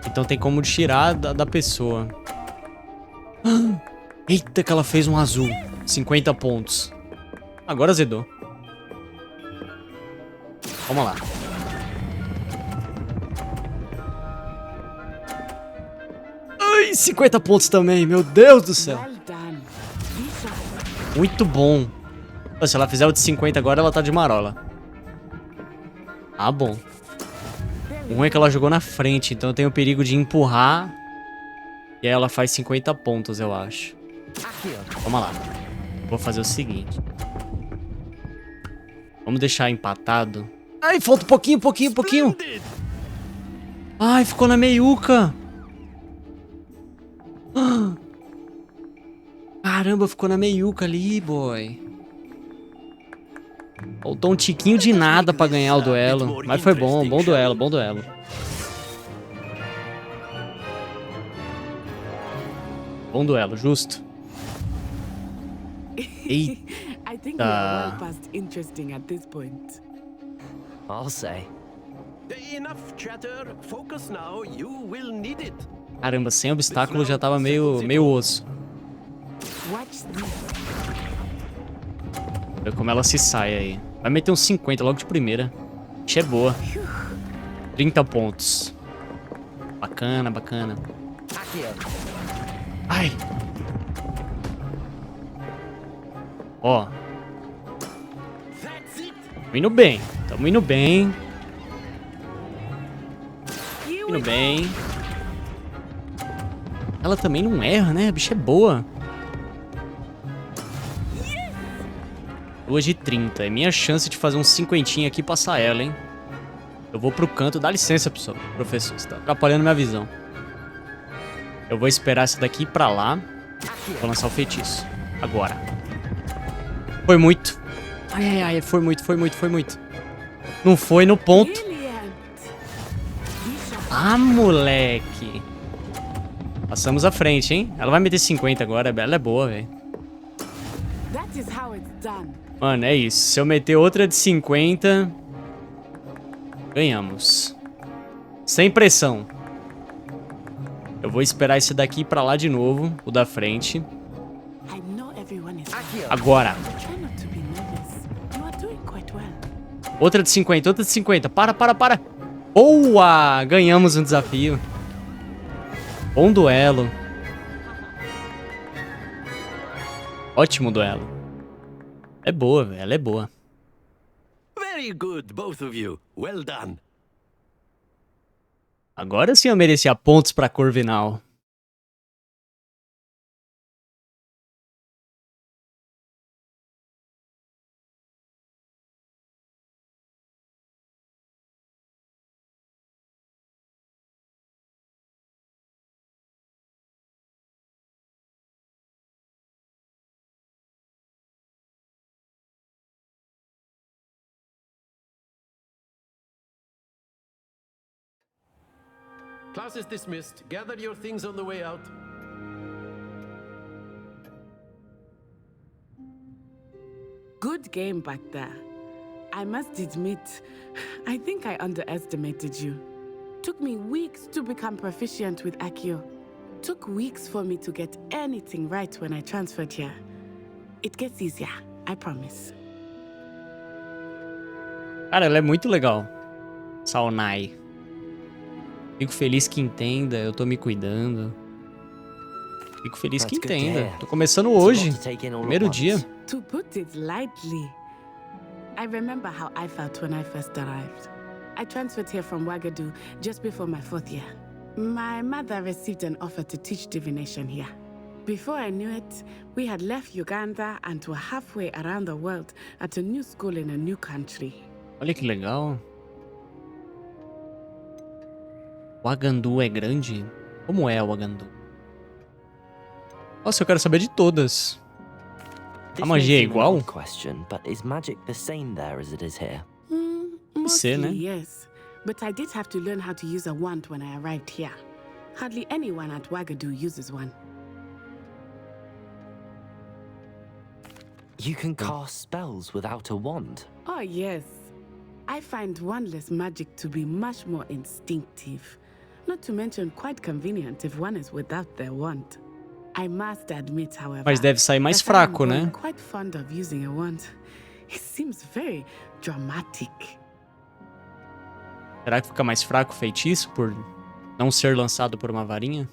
Então tem como tirar da pessoa. Eita, que ela fez um azul. 50 pontos. Agora azedou. Vamos lá. Ai, 50 pontos também. Meu Deus do céu. Muito bom. Se ela fizer o de 50 agora, ela tá de marola. Ah, bom. O ruim é que ela jogou na frente, então eu tenho o perigo de empurrar. E aí ela faz 50 pontos, eu acho. Vamos lá. Vou fazer o seguinte. Vamos deixar empatado. Ai, falta um pouquinho. Ai, ficou na meiuca. Caramba, ficou na meiuca ali, boy. Faltou um tiquinho de nada pra ganhar o duelo. Mas foi bom, bom duelo. Bom duelo, justo. I think we are well past interesting at this point. I'll say. Enough chatter. Focus now. You will need it. Caramba, sem obstáculo já tava meio osso. Olha como ela se sai aí. Vai meter uns 50 logo de primeira. Ixi, é boa. 30 pontos. Bacana. Ai. Ó. Tamo indo bem. Ela também não erra, né? A bicha é boa. 2 de 30. É minha chance de fazer um 50 aqui e passar ela, hein? Eu vou pro canto. Dá licença, pessoal. Professor, você tá atrapalhando minha visão. Eu vou esperar essa daqui ir pra lá. Vou lançar o feitiço. Agora. Foi muito. Ai, foi muito. Não foi no ponto. Ah, moleque. Passamos à frente, hein? Ela vai meter 50 agora. Ela é boa, velho. Mano, é isso. Se eu meter outra de 50... ganhamos. Sem pressão. Eu vou esperar esse daqui pra lá de novo. O da frente. Agora. Outra de 50. Para. Boa! Ganhamos um desafio. Bom duelo. Ótimo duelo. É boa, velho. Ela é boa. Very good, both of you. Well done. Agora sim eu merecia pontos pra Corvinal. Class is dismissed. Gather your things on the way out. Good game back there. I must admit, I think I underestimated you. Took me weeks to become proficient with Accio. Took weeks for me to get anything right when I transferred here. It gets easier, I promise. Cara, ela é muito legal. Saunai. Fico feliz que entenda, eu tô me cuidando. Fico feliz que entenda. Tô começando hoje, primeiro dia. To put it lightly, I remember how I felt when I first arrived. I transferred here from Ouagadougou just before my 4th year. My mother received an offer to teach divination here. Before I knew it, we had left Uganda and were halfway around the world at a new school in a new country. Olha que legal. Ouagadougou é grande? Como é Ouagadougou? Nossa, eu quero saber de todas. A magia é igual? Question, but is magic the same there as it is here? Ser, né? Yes, but I did have to learn how to use a wand when I arrived here. Hardly anyone at Ouagadougou uses one. You can cast spells without a wand? Oh yes. I find wandless magic to be much more instinctive. Not to mention quite convenient if one is without their wand. I must admit, however, mas deve sair mais fraco, né? I'm quite fond of using a wand. It seems very dramatic. Será que fica mais fraco o feitiço por não ser lançado por uma varinha?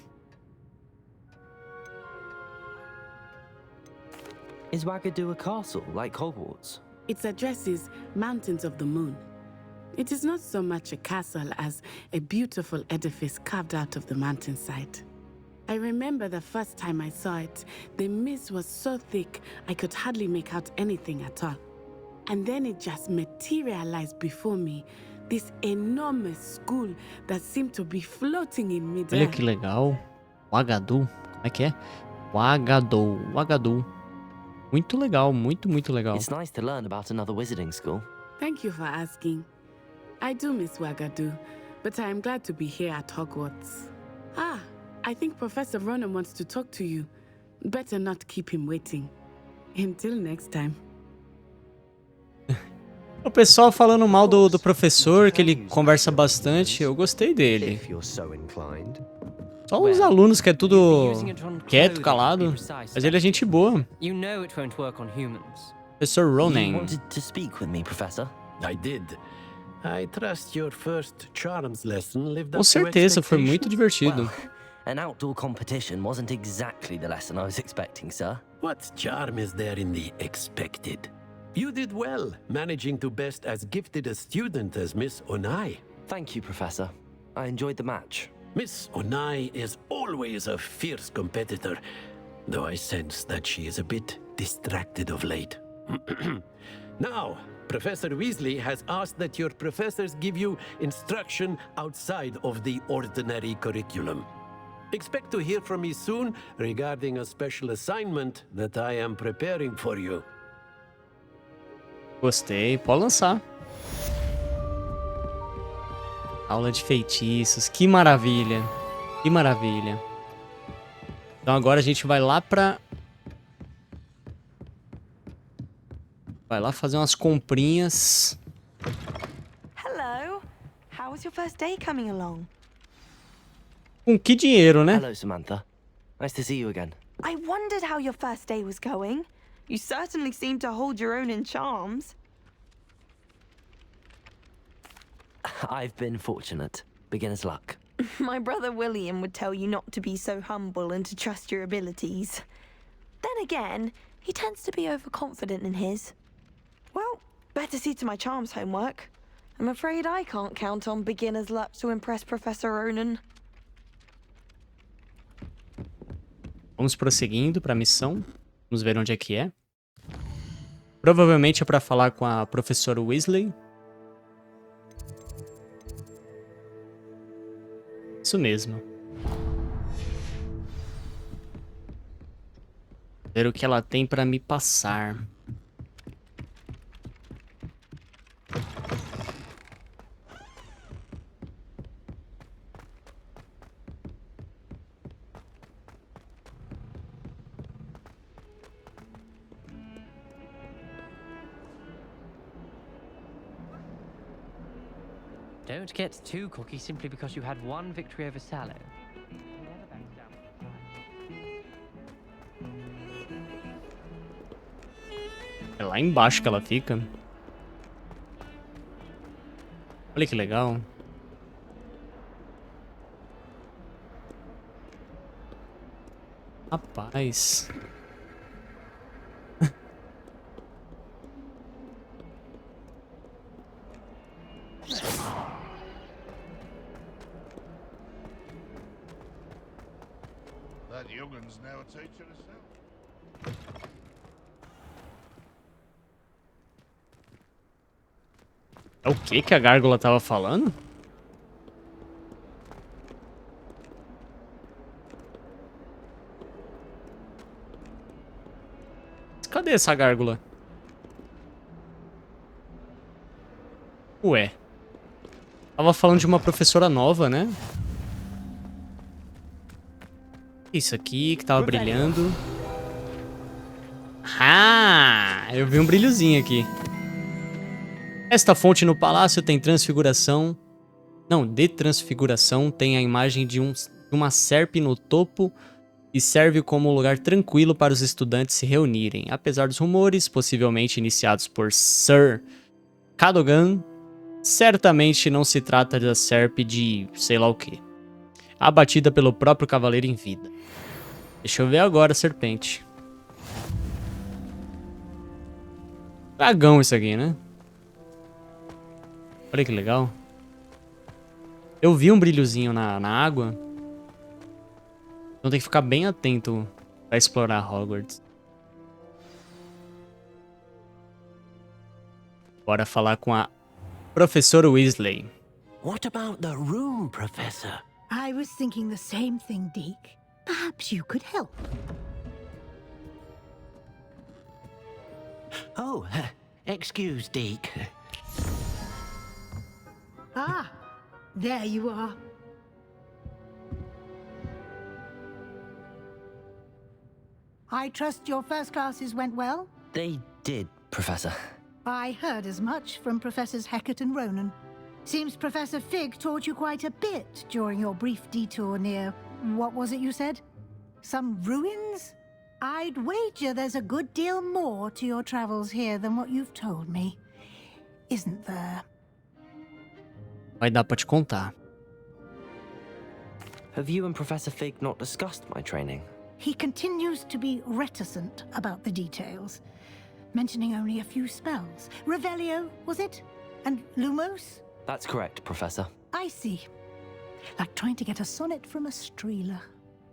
Is Ouagadougou a castle like Hogwarts? Its address is Mountains of the Moon. It is not so much a castle as a beautiful edifice carved out of the mountainside. I remember the first time I saw it, the mist was so thick I could hardly make out anything at all. And then it just materialized before me, this enormous school that seemed to be floating in midair. Olha que legal. Ouagadougou. Como é que é? Ouagadougou. Muito legal, muito legal. It's nice to learn about another wizarding school. Thank you for asking. I do miss Ouagadougou, but I am glad to be here at Hogwarts. Ah, I think Professor Ronan wants to talk to you. Better not keep him waiting. Until next time. O pessoal falando mal do professor, que ele conversa bastante, eu gostei dele. Só os alunos que é tudo quieto, calado, mas ele é gente boa. Professor Ronan. You wanted to speak with me, Professor? I did. I trust your first charms lesson lived up Com to certeza, foi muito divertido. Well, an outdoor competition wasn't exactly the lesson I was expecting, sir. What charm is there in the expected? You did well, managing to best as gifted a student as Miss Onai. Thank you, Professor. I enjoyed the match. Miss Onai is always a fierce competitor, though I sense that she is a bit distracted of late. Now, Professor Weasley has asked that your professors give you instruction outside of the ordinary curriculum. Expect to hear from me soon regarding a special assignment that I am preparing for you. Gostei, pode lançar. Aula de feitiços, que maravilha. Que maravilha. Então agora a gente vai lá pra... Vai lá fazer umas comprinhas. Hello. How was your first day coming along? Com que dinheiro, né? Hello, Samantha. Nice to see you again. I wondered how your first day was going. You certainly seem to hold your own in charms. I've been fortunate. Beginner's luck. My brother William would tell you not to be so humble and to trust your abilities. Then again, he tends to be overconfident in his. Well, better see to my charms homework. I'm afraid I can't count on beginner's luck to impress Professor Ronan. Vamos prosseguindo para a missão. Vamos ver onde é que é. Provavelmente é para falar com a professora Weasley. Isso mesmo. Ver o que ela tem para me passar. Don't get too cocky simply because you had one victory over Sallow. É lá embaixo que ela fica. Olha que legal. Rapaz. That youngun's now a teacher herself. É o que a gárgula tava falando? Cadê essa gárgula? Ué. Tava falando de uma professora nova, né? Isso aqui que tava brilhando. Ah! Eu vi um brilhozinho aqui. Esta fonte no palácio tem transfiguração. Não, de transfiguração tem a imagem de uma serpe no topo e serve como um lugar tranquilo para os estudantes se reunirem. Apesar dos rumores, possivelmente iniciados por Sir Cadogan, certamente não se trata da serpe de sei lá o que, abatida pelo próprio cavaleiro em vida. Deixa eu ver agora a serpente. Dragão isso aqui, né? Olha que legal. Eu vi um brilhozinho na água. Então tem que ficar bem atento para explorar Hogwarts. Bora falar com a professora Weasley. What about the room, Professor? I was thinking the same thing, Deke. Perhaps you could help. Oh, excuse, Deke. Ah, there you are. I trust your first classes went well? They did, Professor. I heard as much from Professors Hecat and Ronan. Seems Professor Fig taught you quite a bit during your brief detour near... what was it you said? Some ruins? I'd wager there's a good deal more to your travels here than what you've told me. Isn't there? Vai dar pra te contar. Have you and Professor Fig not discussed my training? He continues to be reticent about the details, mentioning only a few spells. Revelio, was it? And Lumos? That's correct, Professor. I see. Like trying to get a sonnet from a streeler.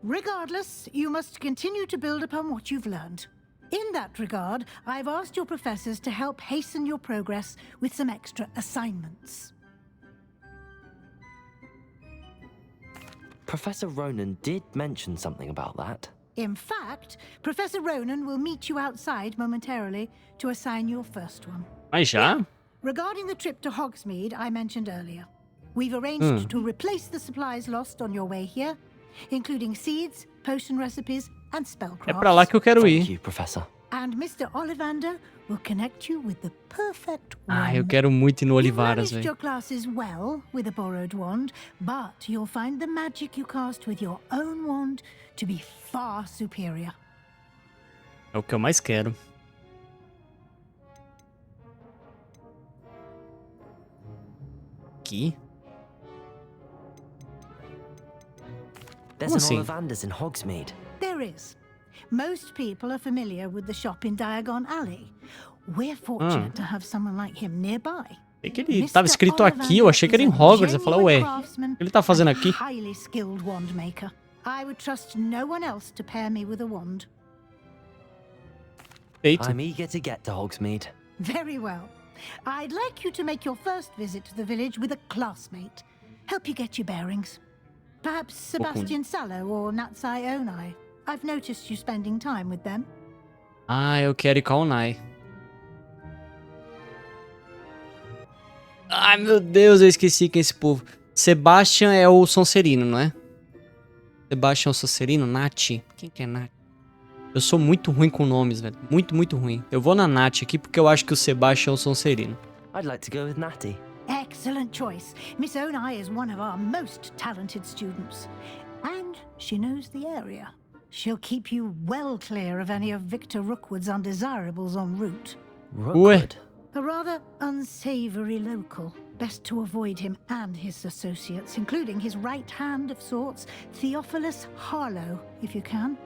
Regardless, you must continue to build upon what you've learned. In that regard, I've asked your professors to help hasten your progress with some extra assignments. Professor Ronan did mention something about that. In fact, Professor Ronan will meet you outside momentarily to assign your first one. Mas já? Regarding the trip to Hogsmeade I mentioned earlier, we've arranged to replace the supplies lost on your way here, including seeds, potion recipes, and spellcrafts. É pra lá que eu quero ir. Thank you, Professor. And Mr. Ollivander will connect you with the perfect wand. Ah, eu quero muito ir no Olivaras, You've managed velho. your classes well with a borrowed wand, but you'll find the magic you cast with your own wand to be far superior. É o que eu mais quero. Aqui? There's Como an assim? Ollivander's in Hogsmeade. There is. Most people are familiar with the shop in Diagon Alley. We're fortunate to have someone like him nearby. É que ele tava escrito aqui, eu achei que era em Hogwarts. Eu falei, ué, o que ele tá fazendo aqui? Highly skilled wand maker. I would trust no one else to pair me with a wand. Feito. I'm eager to get to Hogsmeade. Very well. I'd like you to make your first visit to the village with a classmate. Help you get your bearings. Perhaps Sebastian Sallow or Natsai Onai. I've noticed you spending time with them. Ah, eu quero ir com a Onai. Ai, meu Deus, eu esqueci quem é esse povo. Sebastian é o Sonserino, não é? Sebastian é o Sonserino? Nath? Quem que é Nath? Eu sou muito ruim com nomes, velho. Muito, muito ruim. Eu vou na Nath aqui porque eu acho que o Sebastian é o Sonserino. I'd like to go with Natty. Excellent choice. Miss Onai is one of our most talented students. And she knows the area. She'll keep you well clear of any of Victor Rookwood's undesirables en route. Rookwood? A rather unsavory local. Best to avoid him and his associates, including his right hand of sorts, Theophilus Harlow, if you can.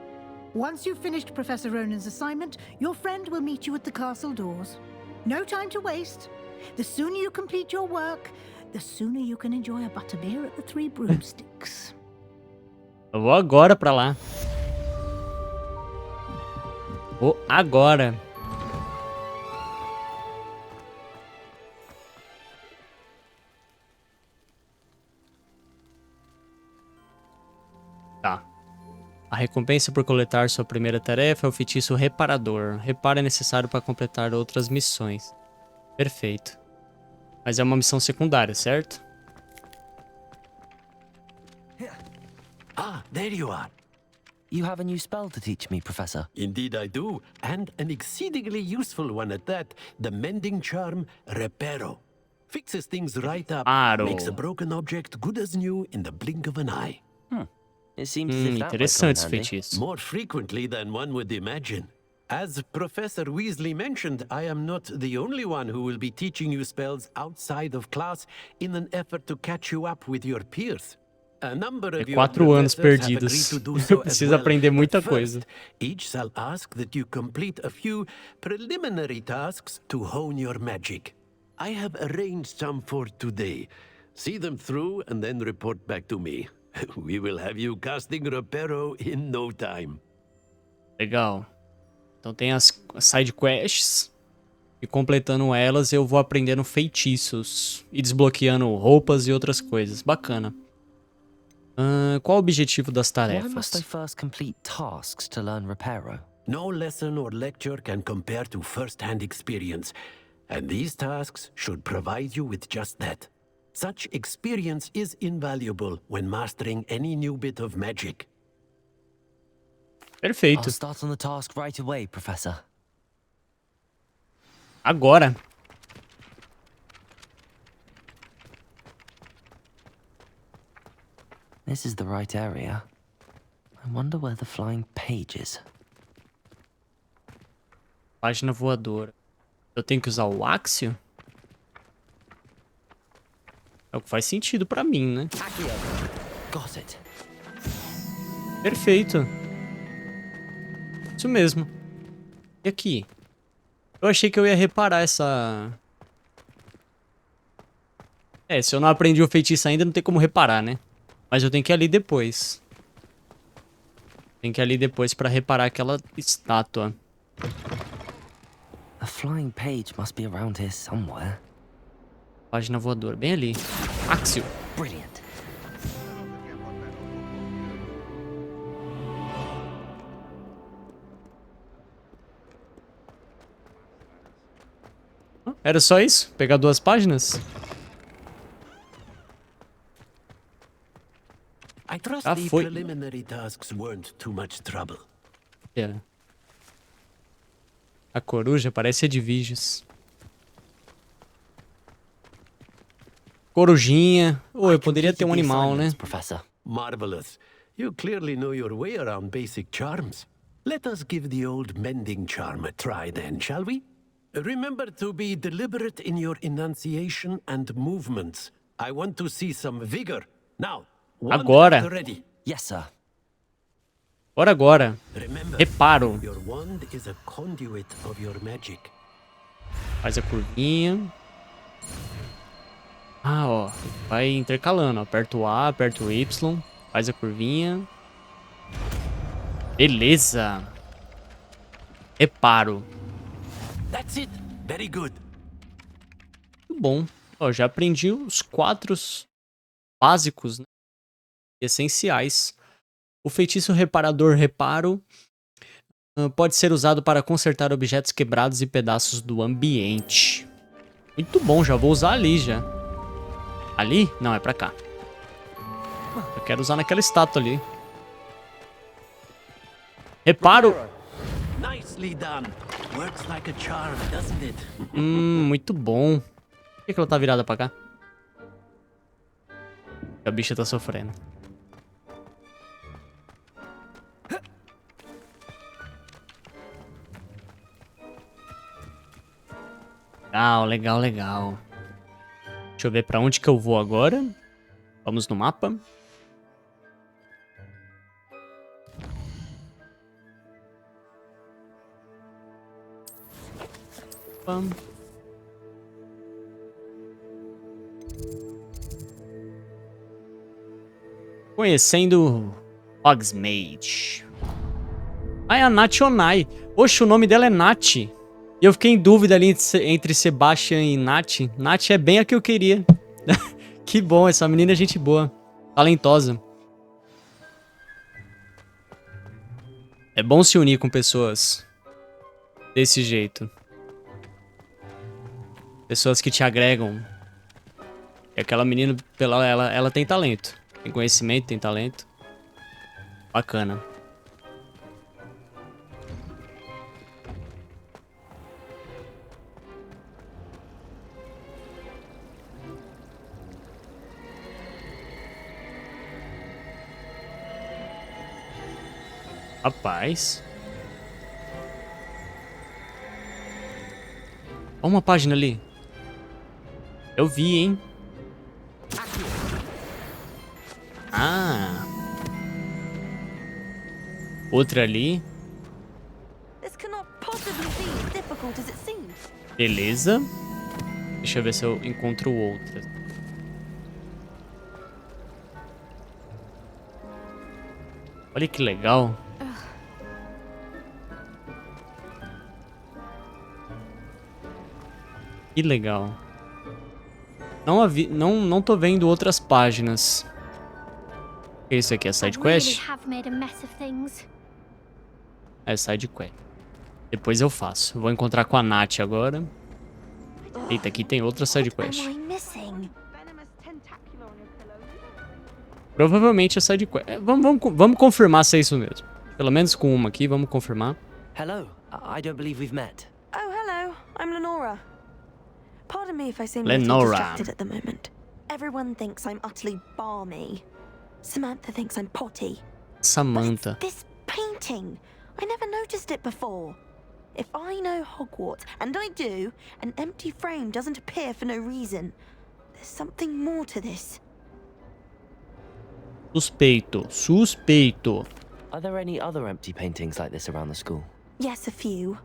Once you've finished Professor Ronan's assignment, your friend will meet you at the castle doors. No time to waste. The sooner you complete your work, the sooner you can enjoy a butterbeer at the Three Broomsticks. Eu vou agora pra lá. Vou agora. Tá. A recompensa por coletar sua primeira tarefa é o feitiço reparador. Reparo é necessário para completar outras missões. Perfeito. Mas é uma missão secundária, certo? Ah, there you are. You have a new spell to teach me, Professor. Indeed I do, and an exceedingly useful one at that. The mending charm, Reparo. Fixes things right up, makes a broken object good as new in the blink of an eye. It seems as if that Interessante esse might come in feitiço. More frequently than one would imagine. As Professor Weasley mentioned, I am not the only one who will be teaching you spells outside of class in an effort to catch you up with your peers. A number of your 4 anos professors have perdidos. agreed to do so Eu as preciso well. aprender muita But coisa. first, each shall ask that you complete a few preliminary tasks to hone your magic. I have arranged some for today. See them through and then report back to me. We will have you casting Reparo in no time. Legal. Então tem as side quests. E completando elas eu vou aprendendo feitiços. E desbloqueando roupas e outras coisas. Bacana. Qual o objetivo das Why must I tarefas? first complete tasks to learn Reparo? No lesson or lecture can compare to first-hand experience, and these tasks should provide you with just that. Such experience is invaluable when mastering any new bit of magic. Perfeito. I'll start on the task right away, Professor. Agora. This is the right area. I wonder where the flying page is. Página voadora. Eu tenho que usar o Axio? É o que faz sentido pra mim, né? Got it. Perfeito. Isso mesmo. E aqui? Eu achei que eu ia reparar essa... se eu não aprendi o feitiço ainda, não tem como reparar, né? Mas eu tenho que ir ali depois. Tem que ir ali depois pra reparar aquela estátua. A flying page must be around here somewhere. Página voadora, bem ali. Axio. Brilliant. Era só isso? Pegar 2 páginas? I trust Já the foi. preliminary tasks weren't too much trouble. É. A coruja parece Edviges. Corujinha. Oh, eu poderia ter um animal, né? Professor. Marvelous. You clearly know your way around basic charms. Let us give the old mending charm a try then, shall we? Remember to be deliberate in your enunciation and movements. I want to see some vigor. Now, wand Agora. at the ready. Yes, sir. Agora. Remember, Reparo. your wand is a conduit of your magic. Faz a curvinha. Ah, ó. Vai intercalando. Aperta o A, aperta o Y. Faz a curvinha. Beleza. Reparo. That's it. Very good. Muito bom. Ó, já aprendi os 4 básicos, né? Essenciais. O feitiço reparador reparo pode ser usado para consertar objetos quebrados e pedaços do ambiente. Muito bom, já vou usar ali já. Ali? Não, é pra cá. Eu quero usar naquela estátua ali. Reparo. Nicely done. Works like a charm, doesn't it? Muito bom. Por que ela tá virada pra cá? A bicha tá sofrendo. Legal, legal, legal. Deixa eu ver pra onde que eu vou agora. Vamos no mapa. Conhecendo Hogsmeade. Ah, é a Nath Onai. Oxe, o nome dela é Nath. E eu fiquei em dúvida ali entre Sebastian e Nath. Nath é bem a que eu queria. Que bom, essa menina é gente boa. Talentosa. É bom se unir com pessoas desse jeito. Pessoas que te agregam. E aquela menina, ela tem talento. Tem conhecimento, tem talento. Bacana. Rapaz. Olha uma página ali. Eu vi, hein? Ah. Outra ali. Beleza. Deixa eu ver se eu encontro outra. Olha que legal. Que legal. Não tô vendo outras páginas. Esse aqui é side quest? É side quest. Depois eu faço. Vou encontrar com a Nath agora. Eita, aqui tem outra side quest. Provavelmente é side quest. Vamos confirmar se é isso mesmo. Pelo menos com uma aqui, vamos confirmar. Hello, I don't believe we've met. Oh, hello. I'm Lenora. Pardon me if I seem a little distracted at the moment. Everyone thinks I'm utterly balmy. Samantha thinks I'm potty. Samantha. But it's this painting. I never noticed it before. If I know Hogwarts, and I do, an empty frame doesn't appear for no reason. There's something more to this. Suspeito. Suspeito. Are there any other empty paintings like this around the school? Yes, a few.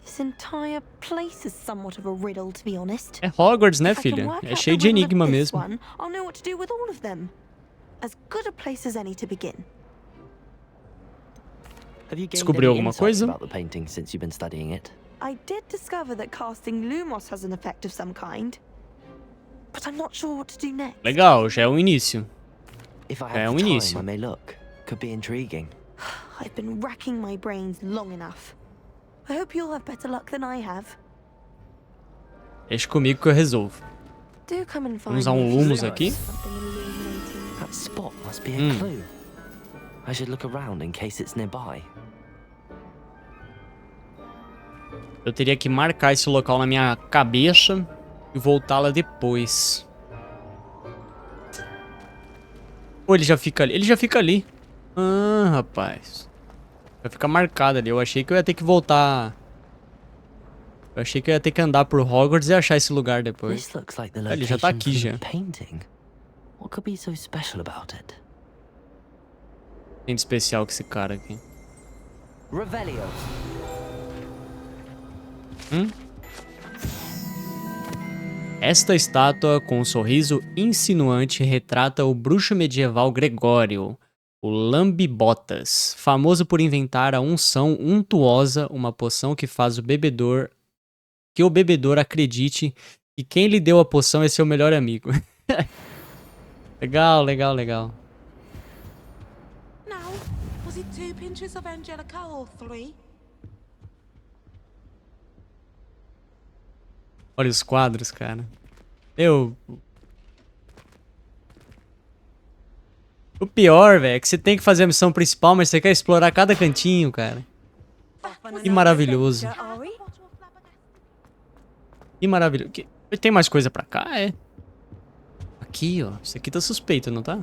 This entire place is somewhat of a riddle, to be honest. É Hogwarts, né, filha? É cheio de enigma mesmo. I'll know what to do with all of them. As good a place as any to begin. Descobriu alguma coisa? About the painting since you've been studying it? I did discover that casting Lumos has an effect of some kind, but I'm not sure what to do next. Legal, já é um início. If I have the time, I may look. Could be intriguing. I've been racking my brains long enough. I hope you'll have better luck than I have. Deixa comigo que eu resolvo. Vamos usar um Lumos aqui. That spot must be a clue. I should look around in case it's nearby. Eu teria que marcar esse local na minha cabeça e voltar lá depois. Ou ele já fica ali? Ele já fica ali. Ah, rapaz. Vai ficar marcado ali. Eu achei que eu ia ter que voltar. Eu achei que eu ia ter que andar por Hogwarts e achar esse lugar depois. Ele já tá aqui já. What could be so special about it? Tem de especial com esse cara aqui. Revelio. Esta estátua, com um sorriso insinuante, retrata o bruxo medieval Gregório, o Lambibotas, famoso por inventar a unção untuosa, uma poção que faz o bebedor acredite que quem lhe deu a poção é seu melhor amigo. Legal, legal, legal. Now, was it 2 pinches of Angelica or 3? Olha os quadros, cara. O pior, velho, é que você tem que fazer a missão principal, mas você quer explorar cada cantinho, cara. Que maravilhoso. Que maravilhoso. Tem mais coisa pra cá? É. Aqui, ó. Isso aqui tá suspeito, não tá?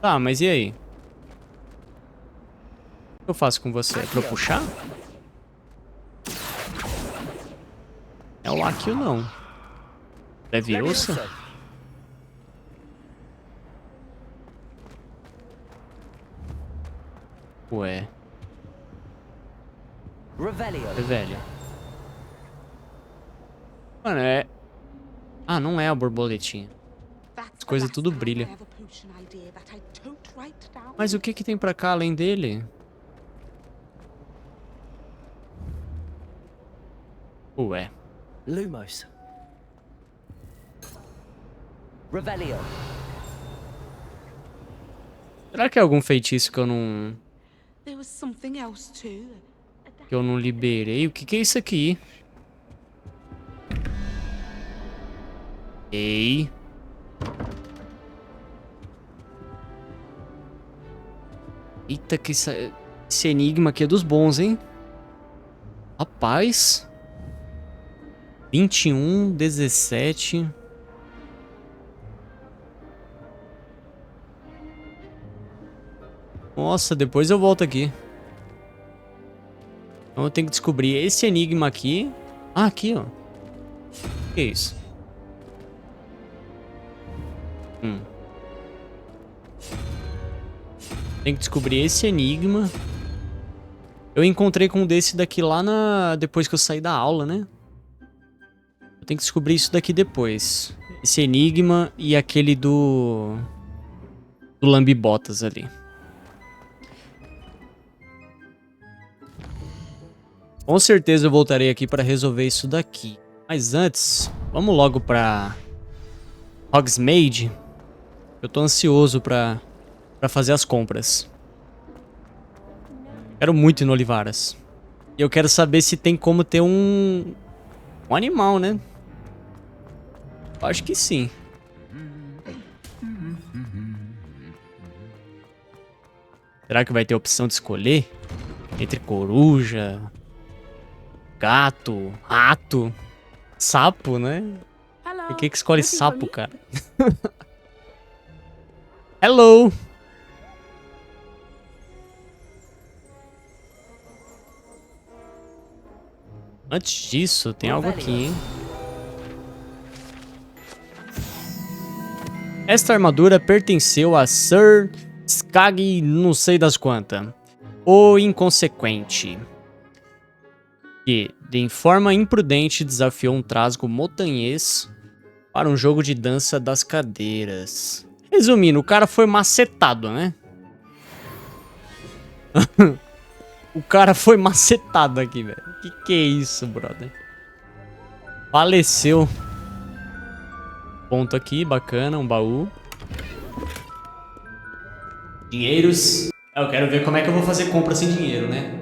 Tá, mas e aí? O que eu faço com você? É pra eu puxar? É o Aquio não. Leviosa? Ué. Revelio. Mano, é... Ah, não é a borboletinha. As coisas tudo brilha. Mas o que que tem pra cá além dele? Ué. Lumos. Revelio. Será que é algum feitiço que eu não... There was something else too. Que eu não liberei? O que que é isso aqui? Ei. Eita, que esse enigma aqui é dos bons, hein? Rapaz. 21, 17. Nossa, depois eu volto aqui. Então eu tenho que descobrir esse enigma aqui. Ah, aqui, ó. O que é isso? Tem que descobrir esse enigma. Eu encontrei com um desse daqui lá depois que eu saí da aula, né? Eu tenho que descobrir isso daqui depois. Esse enigma e aquele do Lambibotas ali. Com certeza eu voltarei aqui para resolver isso daqui. Mas antes, vamos logo para Hogsmeade. Eu tô ansioso para fazer as compras. Quero muito ir no Olivaras. E eu quero saber se tem como ter um animal, né? Eu acho que sim. Será que vai ter a opção de escolher? Entre coruja, gato, rato, sapo, né? Por que escolhe sapo, cara? Hello! Antes disso, tem algo aqui, hein? Esta armadura pertenceu a Sir Skag não sei das quantas. O Inconsequente. Que, de forma imprudente, desafiou um trasgo montanhês para um jogo de dança das cadeiras. Resumindo, o cara foi macetado, né? O cara foi macetado aqui, velho. Que é isso, brother? Faleceu. Ponto aqui, bacana, um baú. Dinheiros. Eu quero ver como é que eu vou fazer compra sem dinheiro, né?